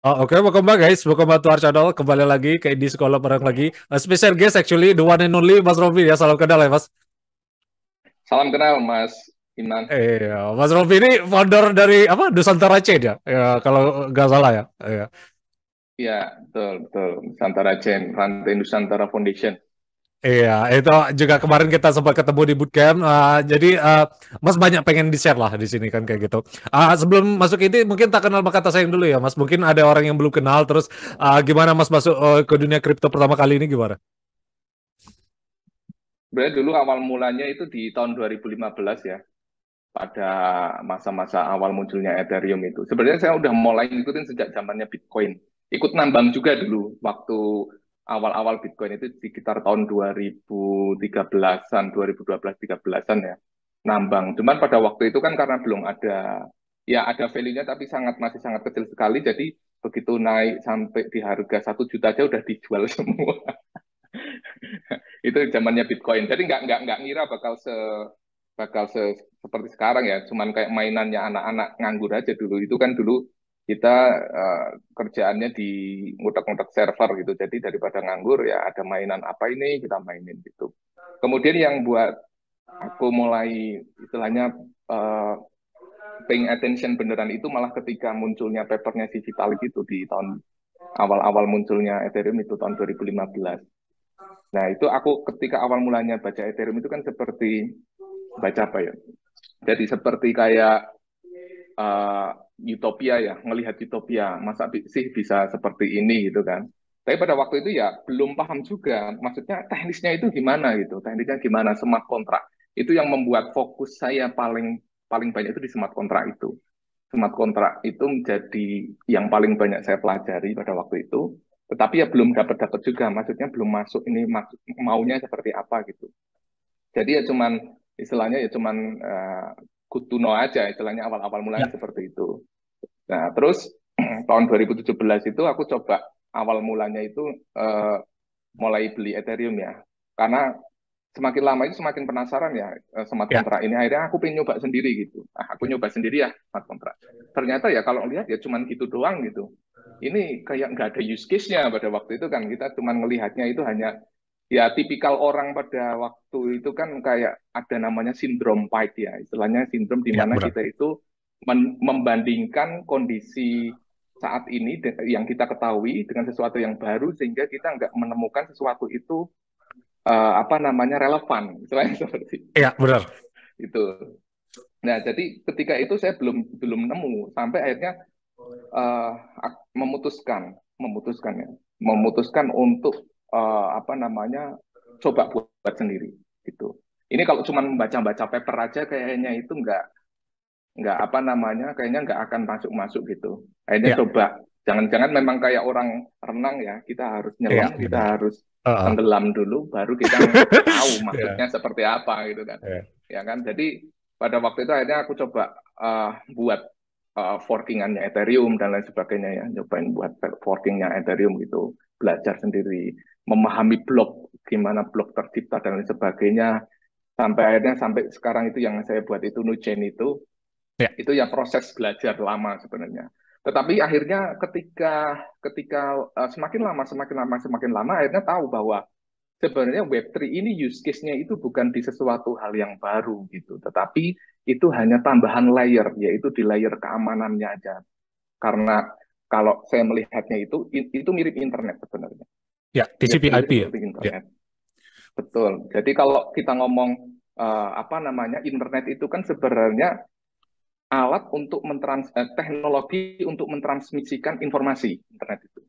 Oh, oke, welcome back guys. Welcome back to our channel. Kembali lagi ke di sekolah bareng lagi. Special guest actually, the one and only Mas Rofi ya. Salam kenal ya Mas. Salam kenal Mas Iman. Mas Rofi ini founder dari apa? Nusantara Chain ya. Ya, kalau nggak salah ya. Iya. Ya, betul, betul. Nusantara Chain, Rantai Nusantara Foundation. Iya, itu juga kemarin kita sempat ketemu di bootcamp. Jadi Mas banyak pengen di-share lah di sini kan kayak gitu. Sebelum masuk ini mungkin tak kenal maka tak sayang dulu ya Mas. Mungkin ada orang yang belum kenal terus gimana Mas masuk ke dunia kripto pertama kali ini gimana? Sebenarnya dulu awal mulanya itu di tahun 2015 ya, pada masa-masa awal munculnya Ethereum itu. Sebenarnya saya udah mulai ngikutin sejak zamannya Bitcoin. Ikut nambang juga dulu waktu awal-awal Bitcoin itu sekitar tahun 2013-an, 2012-13-an ya. Nambang. Cuman pada waktu itu kan karena belum ada, ya ada value-nya tapi masih sangat kecil sekali. Jadi begitu naik sampai di harga 1 juta aja udah dijual semua. Itu zamannya Bitcoin. Jadi nggak ngira seperti sekarang ya. Cuman kayak mainannya anak-anak nganggur aja dulu. Itu kan dulu kita kerjaannya di ngutak-ngutak server gitu. Jadi daripada nganggur ya ada mainan apa ini kita mainin gitu. Kemudian yang buat aku mulai istilahnya paying attention beneran itu malah ketika munculnya papernya si Vitalik itu di tahun awal-awal munculnya Ethereum itu tahun 2015. Nah, itu aku ketika awal mulanya baca Ethereum itu kan seperti baca apa ya? Jadi seperti kayak utopia ya, ngelihat utopia. Masa sih bisa seperti ini gitu kan. Tapi pada waktu itu ya belum paham juga, maksudnya teknisnya itu gimana gitu, teknisnya gimana smart kontrak. Itu yang membuat fokus saya paling paling banyak itu di smart kontrak itu. Smart kontrak itu menjadi yang paling banyak saya pelajari pada waktu itu. Tetapi ya belum dapat-dapat juga, maksudnya belum masuk ini maksud maunya seperti apa gitu. Jadi ya cuman istilahnya ya cuman good to know aja, istilahnya awal-awal mulanya Ya, seperti itu. Nah, terus tahun 2017 itu aku coba awal mulanya itu uh, mulai beli Ethereum ya. Karena semakin lama itu semakin penasaran ya smart ya, kontrak ini. Akhirnya aku pengen nyoba sendiri gitu. Nah, aku ya. nyoba sendiri ya smart kontrak. Ternyata ya kalau lihat ya cuman gitu doang gitu. Ini kayak nggak ada use case-nya pada waktu itu kan. Kita cuman melihatnya itu hanya ya tipikal orang pada waktu itu kan kayak ada namanya sindrom fight ya. Istilahnya sindrom di Ya, mana benar. kita itu membandingkan kondisi saat ini yang kita ketahui dengan sesuatu yang baru sehingga kita nggak menemukan sesuatu itu apa namanya relevan, istilahnya seperti Iya, benar. itu. Nah, jadi ketika itu saya belum belum nemu sampai akhirnya uh, memutuskan untuk apa namanya coba buat sendiri gitu. Ini kalau cuma membaca-baca paper aja kayaknya itu nggak apa namanya kayaknya nggak akan masuk-masuk gitu. Akhirnya Iya, coba jangan-jangan memang kayak orang renang ya kita harus iya, nyelam, kita benar. harus Heeh. tenggelam dulu baru kita tahu Iya, maksudnya seperti apa gitu kan. iya. Ya kan. Jadi pada waktu itu akhirnya aku coba buat forkingannya Ethereum dan lain sebagainya ya, nyobain buat forkingnya Ethereum gitu, belajar sendiri, memahami blok gimana blok tercipta dan lain sebagainya sampai akhirnya sampai sekarang itu yang saya buat itu Nuchain Iya. itu ya proses belajar lama sebenarnya. Tetapi akhirnya ketika ketika semakin lama akhirnya tahu bahwa sebenarnya Web3 ini use case-nya itu bukan di sesuatu hal yang baru gitu, tetapi itu hanya tambahan layer, yaitu di layer keamanannya aja. Karena kalau saya melihatnya itu mirip internet sebenarnya. Ya, Mirip-mirip TCP/IP ya. seperti Ya, internet. Betul. Jadi kalau kita ngomong apa namanya internet itu kan sebenarnya teknologi untuk mentransmisikan informasi internet itu.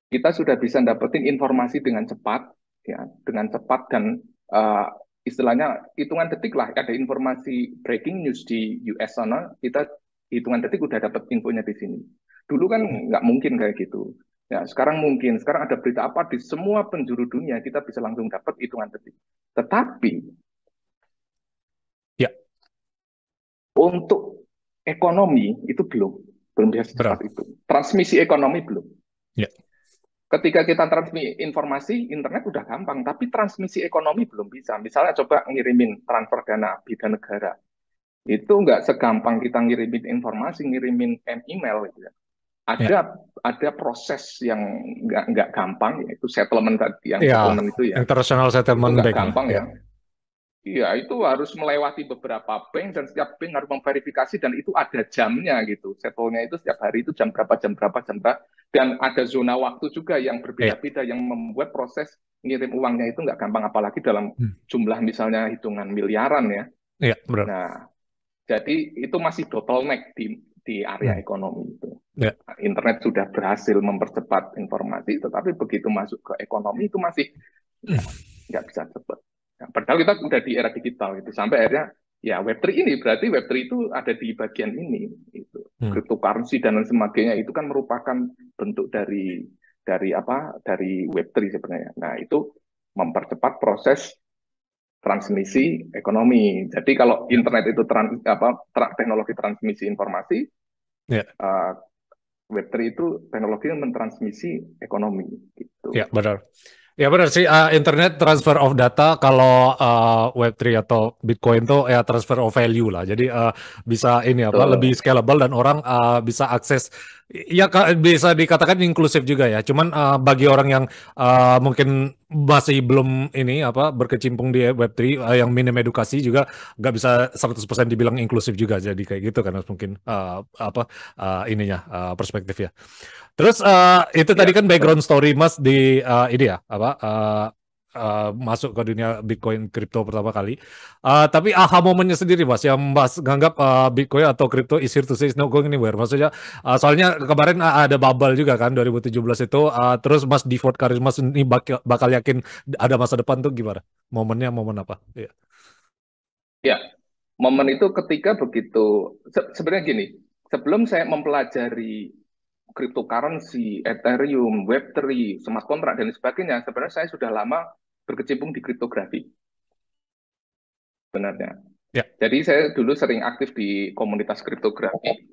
Kita sudah bisa dapetin informasi dengan cepat, ya, dengan cepat dan uh, istilahnya hitungan detik lah. Ada informasi breaking news di US sana, kita hitungan detik udah dapet infonya di sini. Dulu kan nggak mungkin kayak gitu. Ya, sekarang mungkin. Sekarang ada berita apa di semua penjuru dunia kita bisa langsung dapat hitungan detik. Tetapi ya, untuk ekonomi itu belum bisa secepat benar. itu. Transmisi ekonomi belum. Ya, Ketika kita transmisi informasi, internet udah gampang, tapi transmisi ekonomi belum bisa. Misalnya coba ngirimin transfer dana beda negara. Itu nggak segampang kita ngirimin informasi, ngirimin email gitu ya. Ya, ada proses yang nggak gampang, yaitu settlement tadi, yang ya, settlement itu ya, international itu settlement nggak bank lah. gampang Ya. ya. Iya, itu harus melewati beberapa bank dan setiap bank harus memverifikasi dan itu ada jamnya gitu. Settlenya itu setiap hari itu jam berapa, jam berapa, jam berapa. Dan ada zona waktu juga yang Ya. berbeda-beda yang membuat proses ngirim uangnya itu nggak gampang, apalagi dalam Hmm. jumlah misalnya hitungan miliaran ya. Ya, benar. Nah, jadi itu masih bottleneck di area Hmm. ekonomi itu. Ya. Internet sudah berhasil mempercepat informasi, tetapi begitu masuk ke ekonomi itu masih nggak bisa cepat. Nah, padahal kita udah di era digital itu sampai akhirnya ya Web3 ini berarti Web3 itu ada di bagian ini itu Hmm. cryptocurrency dan lain sebagainya itu kan merupakan bentuk dari Web3 sebenarnya. Nah, itu mempercepat proses transmisi ekonomi. Jadi kalau Ya. internet itu teknologi transmisi informasi, Ya. uh, Web3 itu teknologi yang mentransmisi ekonomi Ya, gitu. benar. Ya benar sih, internet transfer of data, kalau Web3 atau Bitcoin tuh ya transfer of value lah. Jadi bisa ini apa, lebih Betul. scalable dan orang bisa akses, ya bisa dikatakan inklusif juga ya. Cuman bagi orang yang mungkin masih belum ini apa berkecimpung di Web3, yang minim edukasi juga nggak bisa 100% dibilang inklusif juga. Jadi kayak gitu kan mungkin apa ininya perspektif ya. Terus itu tadi Ya, kan betul. background story Mas di ini ya apa masuk ke dunia Bitcoin kripto pertama kali. Tapi aha momennya sendiri Mas yang Mas nganggap Bitcoin atau kripto is here to stay, is not going anywhere. Maksudnya soalnya kemarin ada bubble juga kan 2017 itu, terus Mas devote karir Mas ini bakal yakin ada masa depan tuh gimana? Momennya momen apa? Iya. Ya, momen itu ketika begitu sebenarnya gini, sebelum saya mempelajari cryptocurrency, Ethereum, Web3, smart contract dan sebagainya, sebenarnya saya sudah lama berkecimpung di kriptografi sebenarnya. Ya. Jadi saya dulu sering aktif di komunitas kriptografi,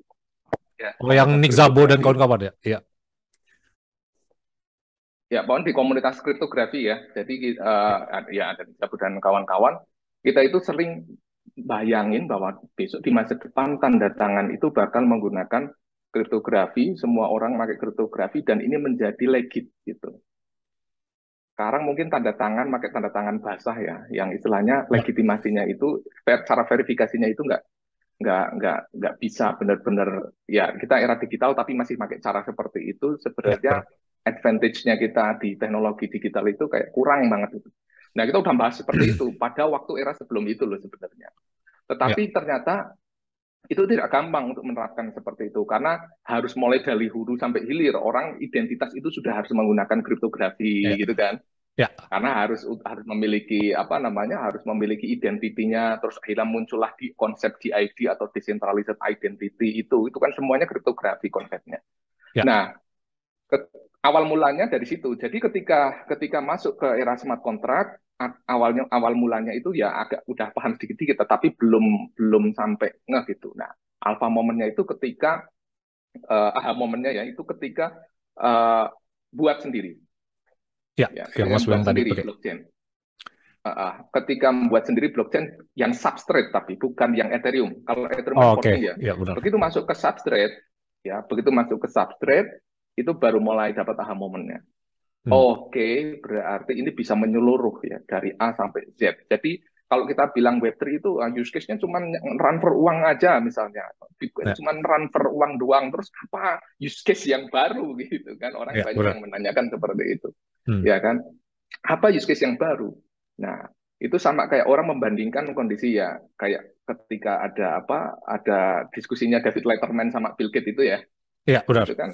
ya, Oh, yang komunitas Nick Szabo dan kriptografi. kawan-kawan ya. Iya. Ya, pokoknya di komunitas kriptografi ya. Jadi Ya. ya ada Sabu dan kawan-kawan, kita itu sering bayangin bahwa besok di masa depan tanda tangan itu bakal menggunakan kriptografi, semua orang pakai kriptografi dan ini menjadi legit gitu. Sekarang mungkin tanda tangan pakai tanda tangan basah ya, yang istilahnya Ya. legitimasinya itu cara verifikasinya itu nggak bisa benar-benar ya kita era digital tapi masih pakai cara seperti itu Ya, sebenarnya benar. advantage-nya kita di teknologi digital itu kayak kurang banget itu. Nah, kita udah bahas seperti itu pada waktu era sebelum itu loh sebenarnya. Ya. Tetapi ternyata itu tidak gampang untuk menerapkan seperti itu karena harus mulai dari hulu sampai hilir orang identitas itu sudah harus menggunakan kriptografi Ya. gitu kan, Ya. karena harus memiliki apa namanya harus memiliki identitinya terus akhirnya muncullah di konsep DID atau decentralized identity itu kan semuanya kriptografi konsepnya. Ya. Nah, ke, awal mulanya dari situ. Jadi ketika masuk ke era smart contract, awal mulanya itu ya agak udah paham sedikit-sedikit, tetapi belum sampai ngeh gitu. Nah, alpha momennya itu ketika aha momennya ya itu ketika uh, buat sendiri, Ya, ya yang ketika Mas membuat bilang tadi. sendiri Oke. blockchain. Ketika membuat sendiri blockchain yang substrate tapi bukan yang Ethereum. Kalau Ethereum kan Oh, oke. forking ya. Ya, benar. Begitu masuk ke substrate, ya begitu masuk ke substrate itu baru mulai dapat aha momennya. Hmm. Oke, berarti ini bisa menyeluruh ya dari A sampai Z. Jadi kalau kita bilang Web3 itu use case-nya cuma transfer uang aja misalnya. Bitcoin Ya. cuma transfer uang doang. Terus apa use case yang baru gitu kan? Orang Ya, banyak benar. yang menanyakan seperti itu. Hmm. Ya kan? Apa use case yang baru? Nah, itu sama kayak orang membandingkan kondisi ya, kayak ketika ada diskusinya David Letterman sama Bill Gates itu ya, Ya, itu benar. kan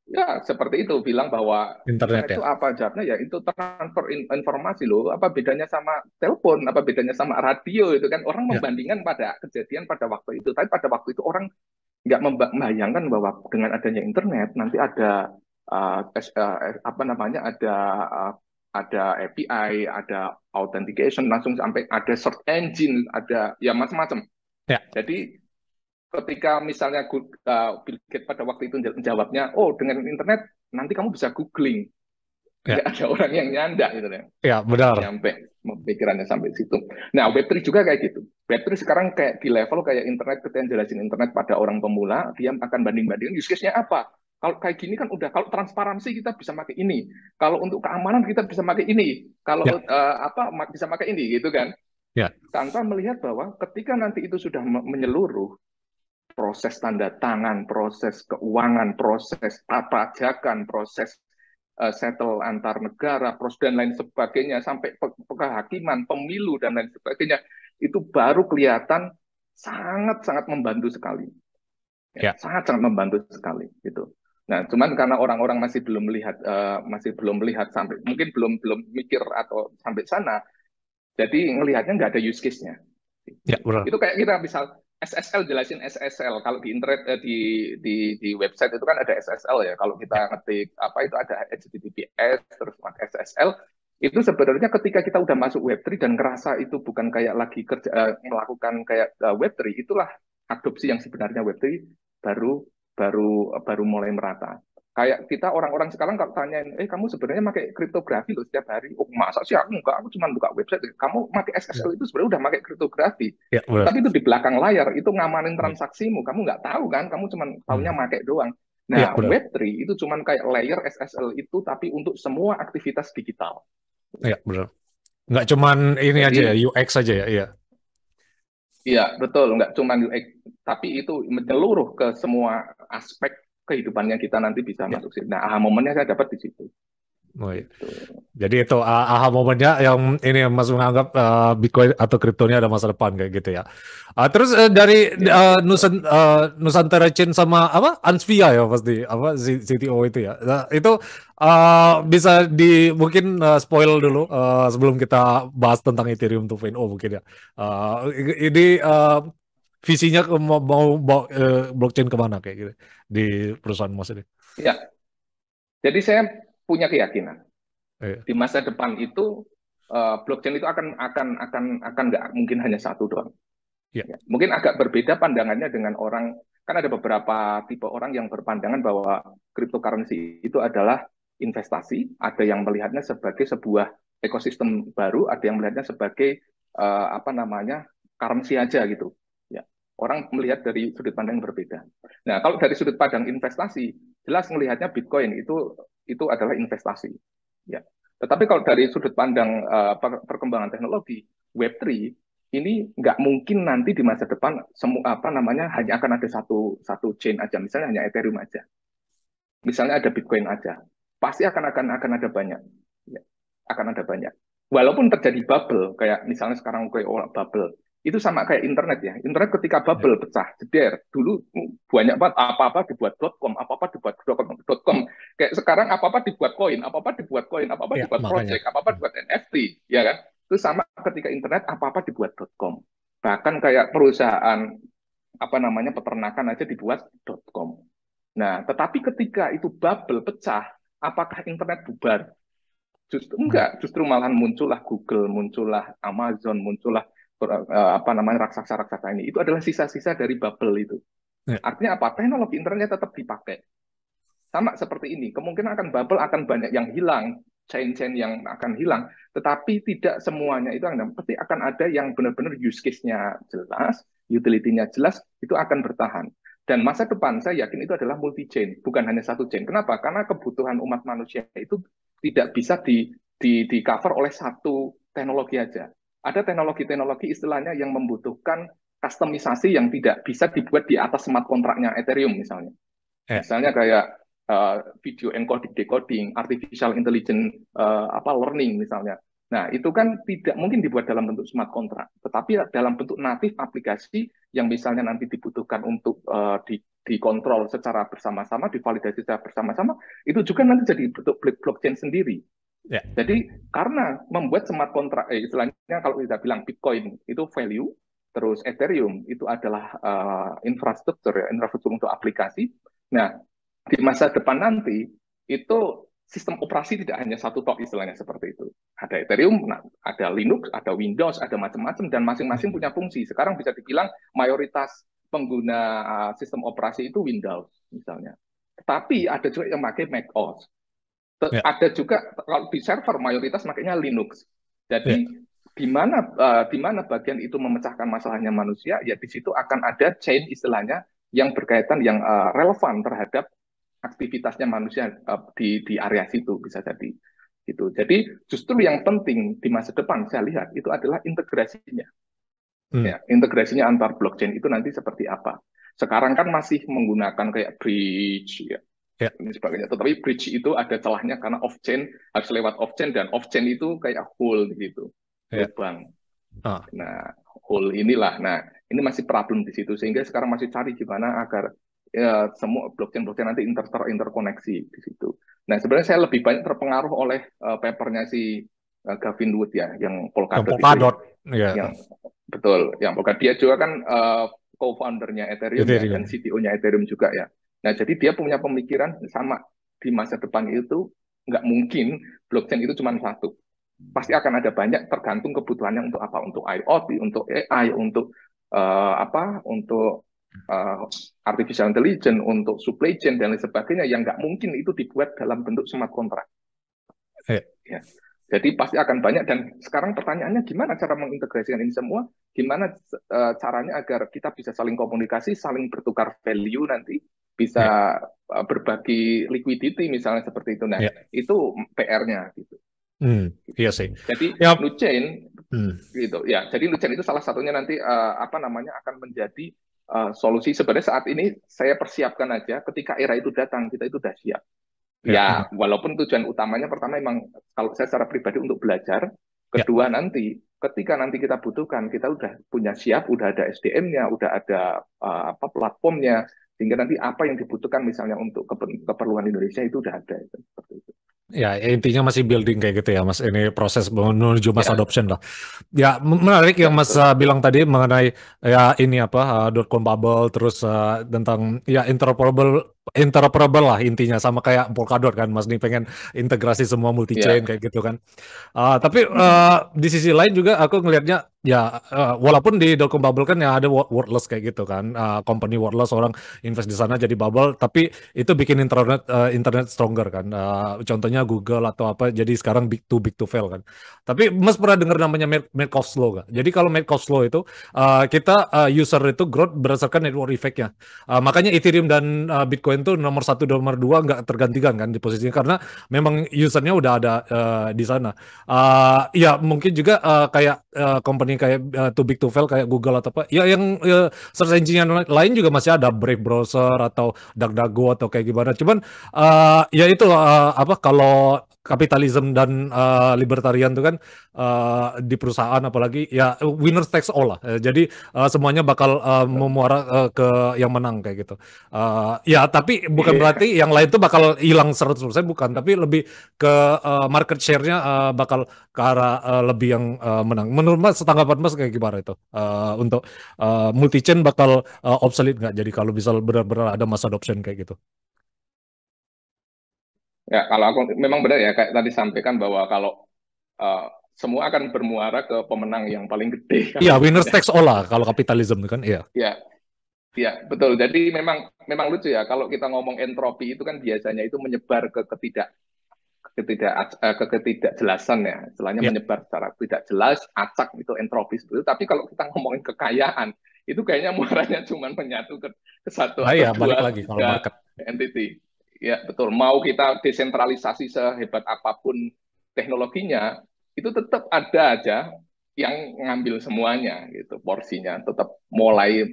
ya seperti itu bilang bahwa Internet internet ya. itu apa jawabnya ya itu transfer informasi loh, apa bedanya sama telepon, apa bedanya sama radio itu kan orang Ya. membandingkan pada kejadian pada waktu itu, tapi pada waktu itu orang nggak membayangkan bahwa dengan adanya internet nanti ada apa namanya ada API, ada authentication, langsung sampai ada search engine, ada ya macam-macam. Ya. Jadi ketika misalnya Bill Gates pada waktu itu menjawabnya, oh dengan internet nanti kamu bisa googling, Ya. nggak ada orang yang nyanda gitu ya, Ya, benar. nyampe. Pemikirannya sampai situ. Nah, Web3 juga kayak gitu. Web3 sekarang kayak di level kayak internet, ketika jelasin internet pada orang pemula, dia akan banding-bandingin use case-nya apa. Kalau kayak gini kan udah, kalau transparansi kita bisa pakai ini, kalau untuk keamanan kita bisa pakai ini, kalau Ya, bisa pakai ini, gitu kan? ya, Tanpa melihat bahwa ketika nanti itu sudah menyeluruh, proses tanda tangan, proses keuangan, proses pajakan, proses settle antar negara, proses dan lain sebagainya, sampai kehakiman, pemilu dan lain sebagainya, itu baru kelihatan sangat-sangat membantu sekali. Ya, ya, sangat-sangat membantu sekali gitu. Nah, cuman karena orang-orang masih belum melihat sampai mungkin belum belum mikir atau sampai sana, jadi ngelihatnya nggak ada use case-nya. ya, benar. Itu kayak kita misal SSL, jelasin SSL. Kalau di internet di website itu kan ada SSL ya. Kalau Ya, kita ngetik apa itu ada HTTPS terus pakai SSL. Itu sebenarnya ketika kita udah masuk Web3 dan ngerasa itu bukan kayak lagi kerja melakukan kayak Web3, itulah adopsi yang sebenarnya Web3 baru baru mulai merata. Kayak kita orang-orang sekarang kalau tanyain, kamu sebenarnya pakai kriptografi loh setiap hari. Oh masa sih aku enggak, aku cuma buka website. Kamu pakai ya, SSL itu sebenarnya udah pakai kriptografi. ya, benar. Tapi itu di belakang layar, itu ngamanin transaksimu. Kamu nggak tahu kan, kamu cuma taunya Hmm. pakai doang. Ya, Nah, benar. Web3 itu cuma kayak layer SSL itu, tapi untuk semua aktivitas digital. Ya, benar. Nggak cuman ini aja ya, Jadi, UX aja ya, iya. iya betul, nggak cuma UX, tapi itu menyeluruh ke semua aspek kehidupannya kita nanti bisa Ya. masuk situ. Nah, aha momennya saya dapat di situ. Oh, iya. Gitu. Jadi itu aha momennya yang ini Mas menganggap Bitcoin atau kripto ini ada masa depan kayak gitu ya. Terus dari Ya, betul. Nusantara Chain sama apa Ansvia ya pasti apa CTO itu ya. Nah, itu bisa di mungkin spoil dulu sebelum kita bahas tentang Ethereum 2.0 mungkin ya. Ini visinya mau blockchain kemana kayak gitu di perusahaan Mas ini. Ya, jadi saya punya keyakinan Iya, di masa depan itu blockchain itu akan nggak mungkin hanya satu doang. iya, Ya, mungkin agak berbeda pandangannya dengan orang, kan ada beberapa tipe orang yang berpandangan bahwa cryptocurrency itu adalah investasi, ada yang melihatnya sebagai sebuah ekosistem baru, ada yang melihatnya sebagai apa namanya currency aja gitu. Ya, orang melihat dari sudut pandang yang berbeda. Nah, kalau dari sudut pandang investasi, jelas melihatnya Bitcoin itu adalah investasi. Ya, tetapi kalau dari sudut pandang perkembangan teknologi, Web3 ini nggak mungkin nanti di masa depan semua apa namanya hanya akan ada satu satu chain aja, misalnya hanya Ethereum aja, misalnya ada Bitcoin aja, pasti akan ada banyak, ya, akan ada banyak. Walaupun terjadi bubble, kayak misalnya sekarang kayak bubble, itu sama kayak internet ya. Internet ketika iya, bubble pecah, jeder, dulu banyak banget apa-apa dibuat .com, apa-apa dibuat .com. Kayak sekarang apa-apa dibuat koin, apa-apa dibuat koin, apa-apa iya, dibuat makanya. project, apa-apa dibuat NFT, ya kan? Itu sama ketika internet apa-apa dibuat .com. Bahkan kayak perusahaan apa namanya peternakan aja dibuat .com. Nah, tetapi ketika itu bubble pecah, apakah internet bubar? Justru Enggak. enggak, justru malahan muncullah Google, muncullah Amazon, muncullah apa namanya raksasa-raksasa ini. Itu adalah sisa-sisa dari bubble itu. Iya, Artinya apa? Teknologi internetnya tetap dipakai. Sama seperti ini, kemungkinan akan bubble akan banyak yang hilang, chain-chain yang akan hilang, tetapi tidak semuanya itu pasti akan ada yang benar-benar use case-nya jelas, utility-nya jelas, itu akan bertahan. Dan masa depan saya yakin itu adalah multi chain, bukan hanya satu chain. Kenapa? Karena kebutuhan umat manusia itu tidak bisa di cover oleh satu teknologi aja. Ada teknologi-teknologi istilahnya yang membutuhkan customisasi yang tidak bisa dibuat di atas smart kontraknya Ethereum misalnya. iya, Misalnya kayak video encoding decoding, artificial intelligence learning misalnya. Nah, itu kan tidak mungkin dibuat dalam bentuk smart contract, tetapi dalam bentuk natif aplikasi yang misalnya nanti dibutuhkan untuk dikontrol secara bersama-sama, divalidasi secara bersama-sama, itu juga nanti jadi bentuk blockchain sendiri. iya, Jadi karena membuat smart contract, istilahnya kalau kita bilang Bitcoin itu value, terus Ethereum itu adalah infrastruktur ya, infrastruktur untuk aplikasi. Nah, di masa depan nanti itu sistem operasi tidak hanya satu tok istilahnya seperti itu. Ada Ethereum, nah, ada Linux, ada Windows, ada macam-macam dan iya, masing-masing punya fungsi. Sekarang bisa dibilang mayoritas pengguna sistem operasi itu Windows misalnya. Tapi ada juga yang pakai Mac OS. iya, Ada juga kalau di server mayoritas makanya Linux. iya, Jadi di mana bagian itu memecahkan masalahnya manusia, ya di situ akan ada chain istilahnya yang berkaitan yang relevan terhadap aktivitasnya manusia di area situ bisa jadi gitu. Jadi justru yang penting di masa depan saya lihat itu adalah integrasinya. Hmm. Ya, integrasinya antar blockchain itu nanti seperti apa. Sekarang kan masih menggunakan kayak bridge ya, Ya. ini sebagainya. Tetapi bridge itu ada celahnya karena off chain harus lewat off chain dan off chain itu kayak hole gitu, Ya. lubang. Ah. Nah, hole inilah. Nah, ini masih problem di situ sehingga sekarang masih cari gimana agar ya, semua blockchain-blockchain nanti interkoneksi di situ. Nah, sebenarnya saya lebih banyak terpengaruh oleh papernya si Gavin Wood ya, yang Yang Polkadot itu ya, Polkadot, ya. yang betul, yang Polkadot dia juga kan co-foundernya Ethereum ya dan Ethereum. CTO-nya Ethereum juga ya. Nah, jadi dia punya pemikiran sama di masa depan itu nggak mungkin blockchain itu cuma satu, pasti akan ada banyak tergantung kebutuhannya untuk apa, untuk IoT, untuk AI, untuk apa, untuk artificial intelligence, untuk supply chain dan lain sebagainya yang nggak mungkin itu dibuat dalam bentuk smart contract. Ya. Ya. Jadi pasti akan banyak dan sekarang pertanyaannya gimana cara mengintegrasikan ini semua, gimana caranya agar kita bisa saling komunikasi, saling bertukar value nanti, Ya. bisa berbagi liquidity misalnya seperti itu. Nah, Ya. itu PR-nya gitu. Iya sih. Jadi Ya. Nuchain Hmm. gitu ya. Jadi Nuchain itu salah satunya nanti apa namanya akan menjadi solusi. Sebenarnya saat ini saya persiapkan aja ketika era itu datang kita itu sudah siap. Ya. Ya, walaupun tujuan utamanya pertama memang kalau saya secara pribadi untuk belajar, Ya. kedua nanti ketika nanti kita butuhkan kita udah punya siap, udah ada SDM-nya, udah ada apa platformnya, sehingga nanti apa yang dibutuhkan misalnya untuk keperluan Indonesia itu udah ada itu, seperti itu. Ya, intinya masih building kayak gitu ya, Mas. Ini proses menuju mass Ya, adoption lah. Ya, menarik ya yang Mas betul. bilang tadi mengenai ya ini apa dot com bubble, terus tentang ya interoperable lah intinya sama kayak Polkadot kan, Mas nih pengen integrasi semua multi chain Ya. kayak gitu kan. Tapi Mm-mm. di sisi lain juga aku ngelihatnya ya walaupun di dot com bubble kan ya ada wordless kayak gitu kan, company wordless orang invest di sana jadi bubble, tapi itu bikin internet stronger kan. Contohnya Google atau apa, jadi sekarang big to fail kan. Tapi Mas pernah dengar namanya Markov law gak? Jadi kalau Markov law itu kita user itu growth berdasarkan network effect-nya. Makanya Ethereum dan Bitcoin tuh nomor satu nomor dua nggak tergantikan kan di posisinya karena memang usernya udah ada di sana. Ya mungkin juga kayak company kayak too big to fail kayak Google atau apa. Ya yang search engine yang lain juga masih ada Brave browser atau DuckDuckGo atau kayak gimana. Cuman ya itu apa kalau kapitalisme dan libertarian itu kan di perusahaan apalagi ya winner takes all lah. Jadi semuanya bakal memuara ke yang menang kayak gitu. Ya tapi bukan Iya. berarti yang lain tuh bakal hilang 100% bukan, tapi lebih ke market share-nya bakal ke arah lebih yang menang. Menurut Mas, tanggapan Mas kayak gimana itu? Untuk multi chain bakal obsolete nggak? Jadi kalau misal benar-benar ada mass adoption kayak gitu. Ya, kalau aku memang benar ya kayak tadi sampaikan bahwa kalau uh, semua akan bermuara ke pemenang yang paling gede Iya, kalau gitu winners ya. takes all lah kalau kapitalisme itu kan, iya. Ya, ya, betul. Jadi memang memang lucu ya kalau kita ngomong entropi itu kan biasanya itu menyebar ke ketidakjelasan ya. Istilahnya Iya. menyebar secara tidak jelas, acak itu entropi seperti itu. Tapi kalau kita ngomongin kekayaan, itu kayaknya muaranya cuma menyatu ke satu Nah atau iya, balik dua lagi kalau tiga market. entity. Ya, betul. Mau kita desentralisasi sehebat apapun teknologinya, itu tetap ada aja yang ngambil semuanya gitu, porsinya tetap mulai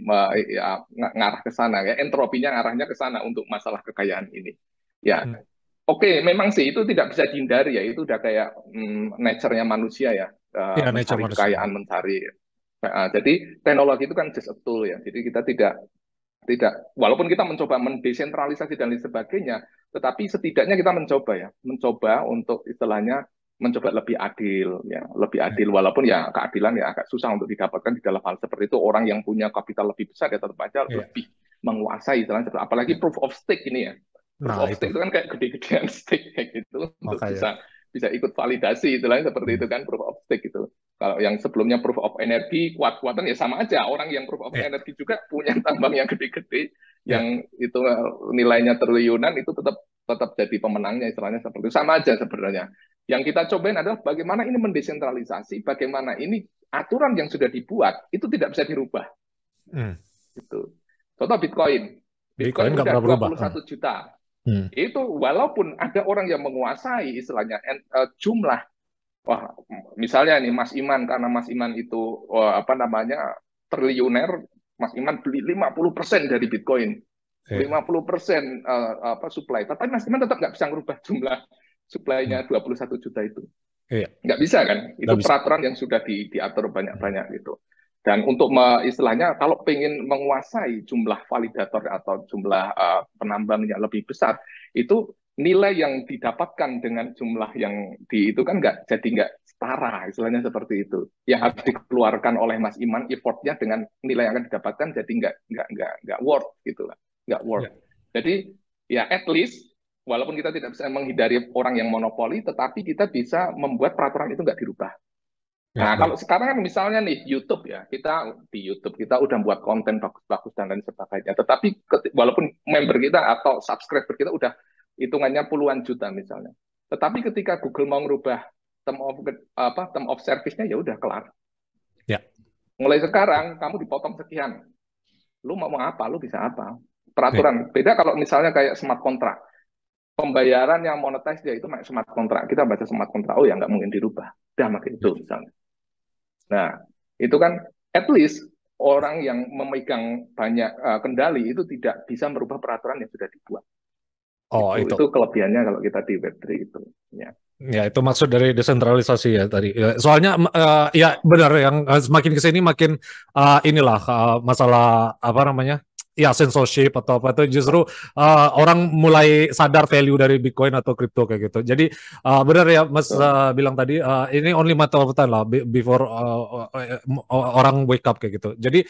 ya, ngarah ke sana ya, entropinya ngarahnya ke sana untuk masalah kekayaan ini. Ya, Hmm. oke, memang sih itu tidak bisa dihindari ya, itu udah kayak nature-nya manusia ya, Iya, nature mencari manusia. kekayaan, mencari. Jadi teknologi itu kan just a tool ya, jadi kita tidak tidak walaupun kita mencoba mendesentralisasi dan lain sebagainya, tetapi setidaknya kita mencoba ya, mencoba untuk istilahnya mencoba lebih adil ya, lebih Iya. adil walaupun ya keadilan ya agak susah untuk didapatkan di dalam hal seperti itu, orang yang punya kapital lebih besar ya tetap aja Iya. lebih menguasai istilahnya, apalagi Iya. proof of stake ini ya. Proof Proof Nah of itu stake itu kan kayak gede-gedean stake kayak gitu untuk makanya. bisa bisa ikut validasi istilahnya seperti Hmm. itu kan, proof of stake itu. Kalau yang sebelumnya proof of energy kuat-kuatan ya sama aja, orang yang proof of Iya. energy juga punya tambang yang gede-gede Iya. yang itu nilainya triliunan itu tetap tetap jadi pemenangnya istilahnya seperti itu, sama aja sebenarnya. Yang kita cobain adalah bagaimana ini mendesentralisasi, bagaimana ini aturan yang sudah dibuat itu tidak bisa dirubah. Hmm. Gitu. Contoh Bitcoin. Bitcoin Bitcoin nggak udah pernah berubah. 21 juta. Hmm. Itu walaupun ada orang yang menguasai istilahnya jumlah, wah misalnya nih Mas Iman, karena Mas Iman itu apa namanya triliuner, Mas Iman beli 50% dari Bitcoin, Iya. 50% apa supply, tapi Mas Iman tetap nggak bisa merubah jumlah Hmm. supply-nya 21 juta itu. Iya. Nggak bisa kan? Itu Nggak bisa. peraturan yang sudah diatur Hmm. banyak-banyak gitu. Dan untuk istilahnya kalau pengen menguasai jumlah validator atau jumlah penambang yang lebih besar, itu nilai yang didapatkan dengan jumlah yang di itu kan nggak setara, istilahnya seperti itu. Yang harus dikeluarkan oleh Mas Iman effortnya dengan nilai yang akan didapatkan jadi nggak worth gitu lah, nggak Iya. worth. Jadi ya at least walaupun kita tidak bisa menghindari orang yang monopoli, tetapi kita bisa membuat peraturan itu nggak dirubah. Ya, Nah, kalau benar. sekarang kan misalnya nih YouTube ya, kita di YouTube kita udah buat konten bagus-bagus dan lain sebagainya. Tetapi walaupun member kita atau subscriber kita udah hitungannya puluhan juta misalnya. Tetapi ketika Google mau merubah term of service-nya ya udah kelar. Ya. Mulai sekarang kamu dipotong sekian. Lu mau apa? Lu bisa apa? Iya. Peraturan. Beda kalau misalnya kayak smart contract, pembayaran yang monetize dia itu smart contract. Kita baca smart contract, oh ya nggak mungkin dirubah. Udah makin itu misalnya. Nah, itu kan at least orang yang memegang banyak kendali itu tidak bisa merubah peraturan yang sudah dibuat. Oh, itu. Itu kelebihannya kalau kita di Web3 itu. Ya. Ya, itu maksud dari desentralisasi ya tadi. Ya, soalnya ya benar yang semakin ke sini makin inilah masalah apa namanya? Ya censorship atau apa itu justru orang mulai sadar value dari Bitcoin atau kripto kayak gitu. Jadi benar ya Mas So, bilang tadi ini only matter of time lah before orang wake up kayak gitu. Jadi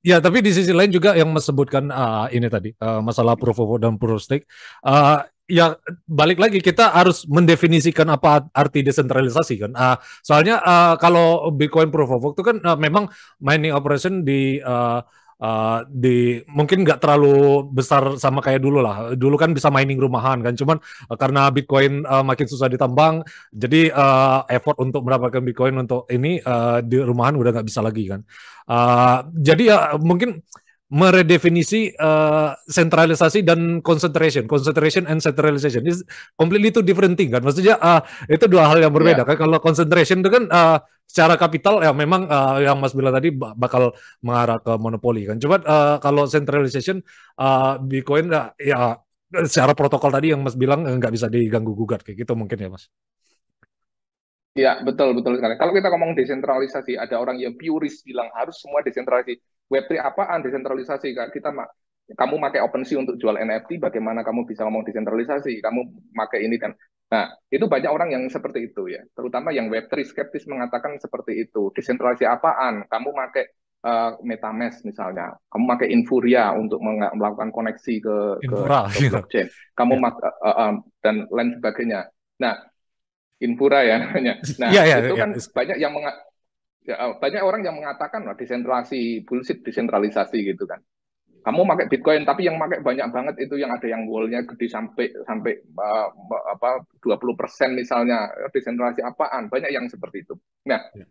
ya tapi di sisi lain juga yang Mas sebutkan ini tadi masalah proof of work dan proof of stake. Ya balik lagi kita harus mendefinisikan apa arti desentralisasi kan. Soalnya kalau Bitcoin Proof of Work itu kan memang mining operation di mungkin nggak terlalu besar sama kayak dulu lah. Dulu kan bisa mining rumahan kan. Cuman karena Bitcoin makin susah ditambang, jadi effort untuk mendapatkan Bitcoin untuk ini di rumahan udah nggak bisa lagi kan. Jadi ya mungkin meredefinisi sentralisasi dan concentration and centralization is completely two different thing kan, maksudnya itu dua hal yang berbeda ya, kan. Kalau concentration itu kan secara kapital ya memang yang Mas bilang tadi bakal mengarah ke monopoli kan, cuman kalau centralization Bitcoin ya secara protokol tadi yang Mas bilang nggak bisa diganggu gugat kayak gitu mungkin ya Mas. ya betul betul sekali. Kalau kita ngomong desentralisasi, ada orang yang puris bilang harus semua desentralisasi. Web3 apaan desentralisasi? Kamu pakai OpenSea untuk jual NFT, bagaimana kamu bisa ngomong desentralisasi? Kamu pakai ini kan. Nah, itu banyak orang yang seperti itu ya. Terutama yang Web3 skeptis mengatakan seperti itu. Desentralisasi apaan? Kamu pakai MetaMask misalnya. Kamu pakai Infuria untuk melakukan koneksi Infura ke gitu. blockchain. Kamu Ya. dan lain sebagainya. Nah, Infura ya namanya. Ya, Nah, ya, itu ya. kan banyak orang yang mengatakan lah desentralisasi bullshit desentralisasi gitu kan. Kamu pakai Bitcoin tapi yang pakai banyak banget itu yang ada yang wallnya gede sampai sampai apa 20% misalnya, desentralisasi apaan? Banyak yang seperti itu. Nah, Ya,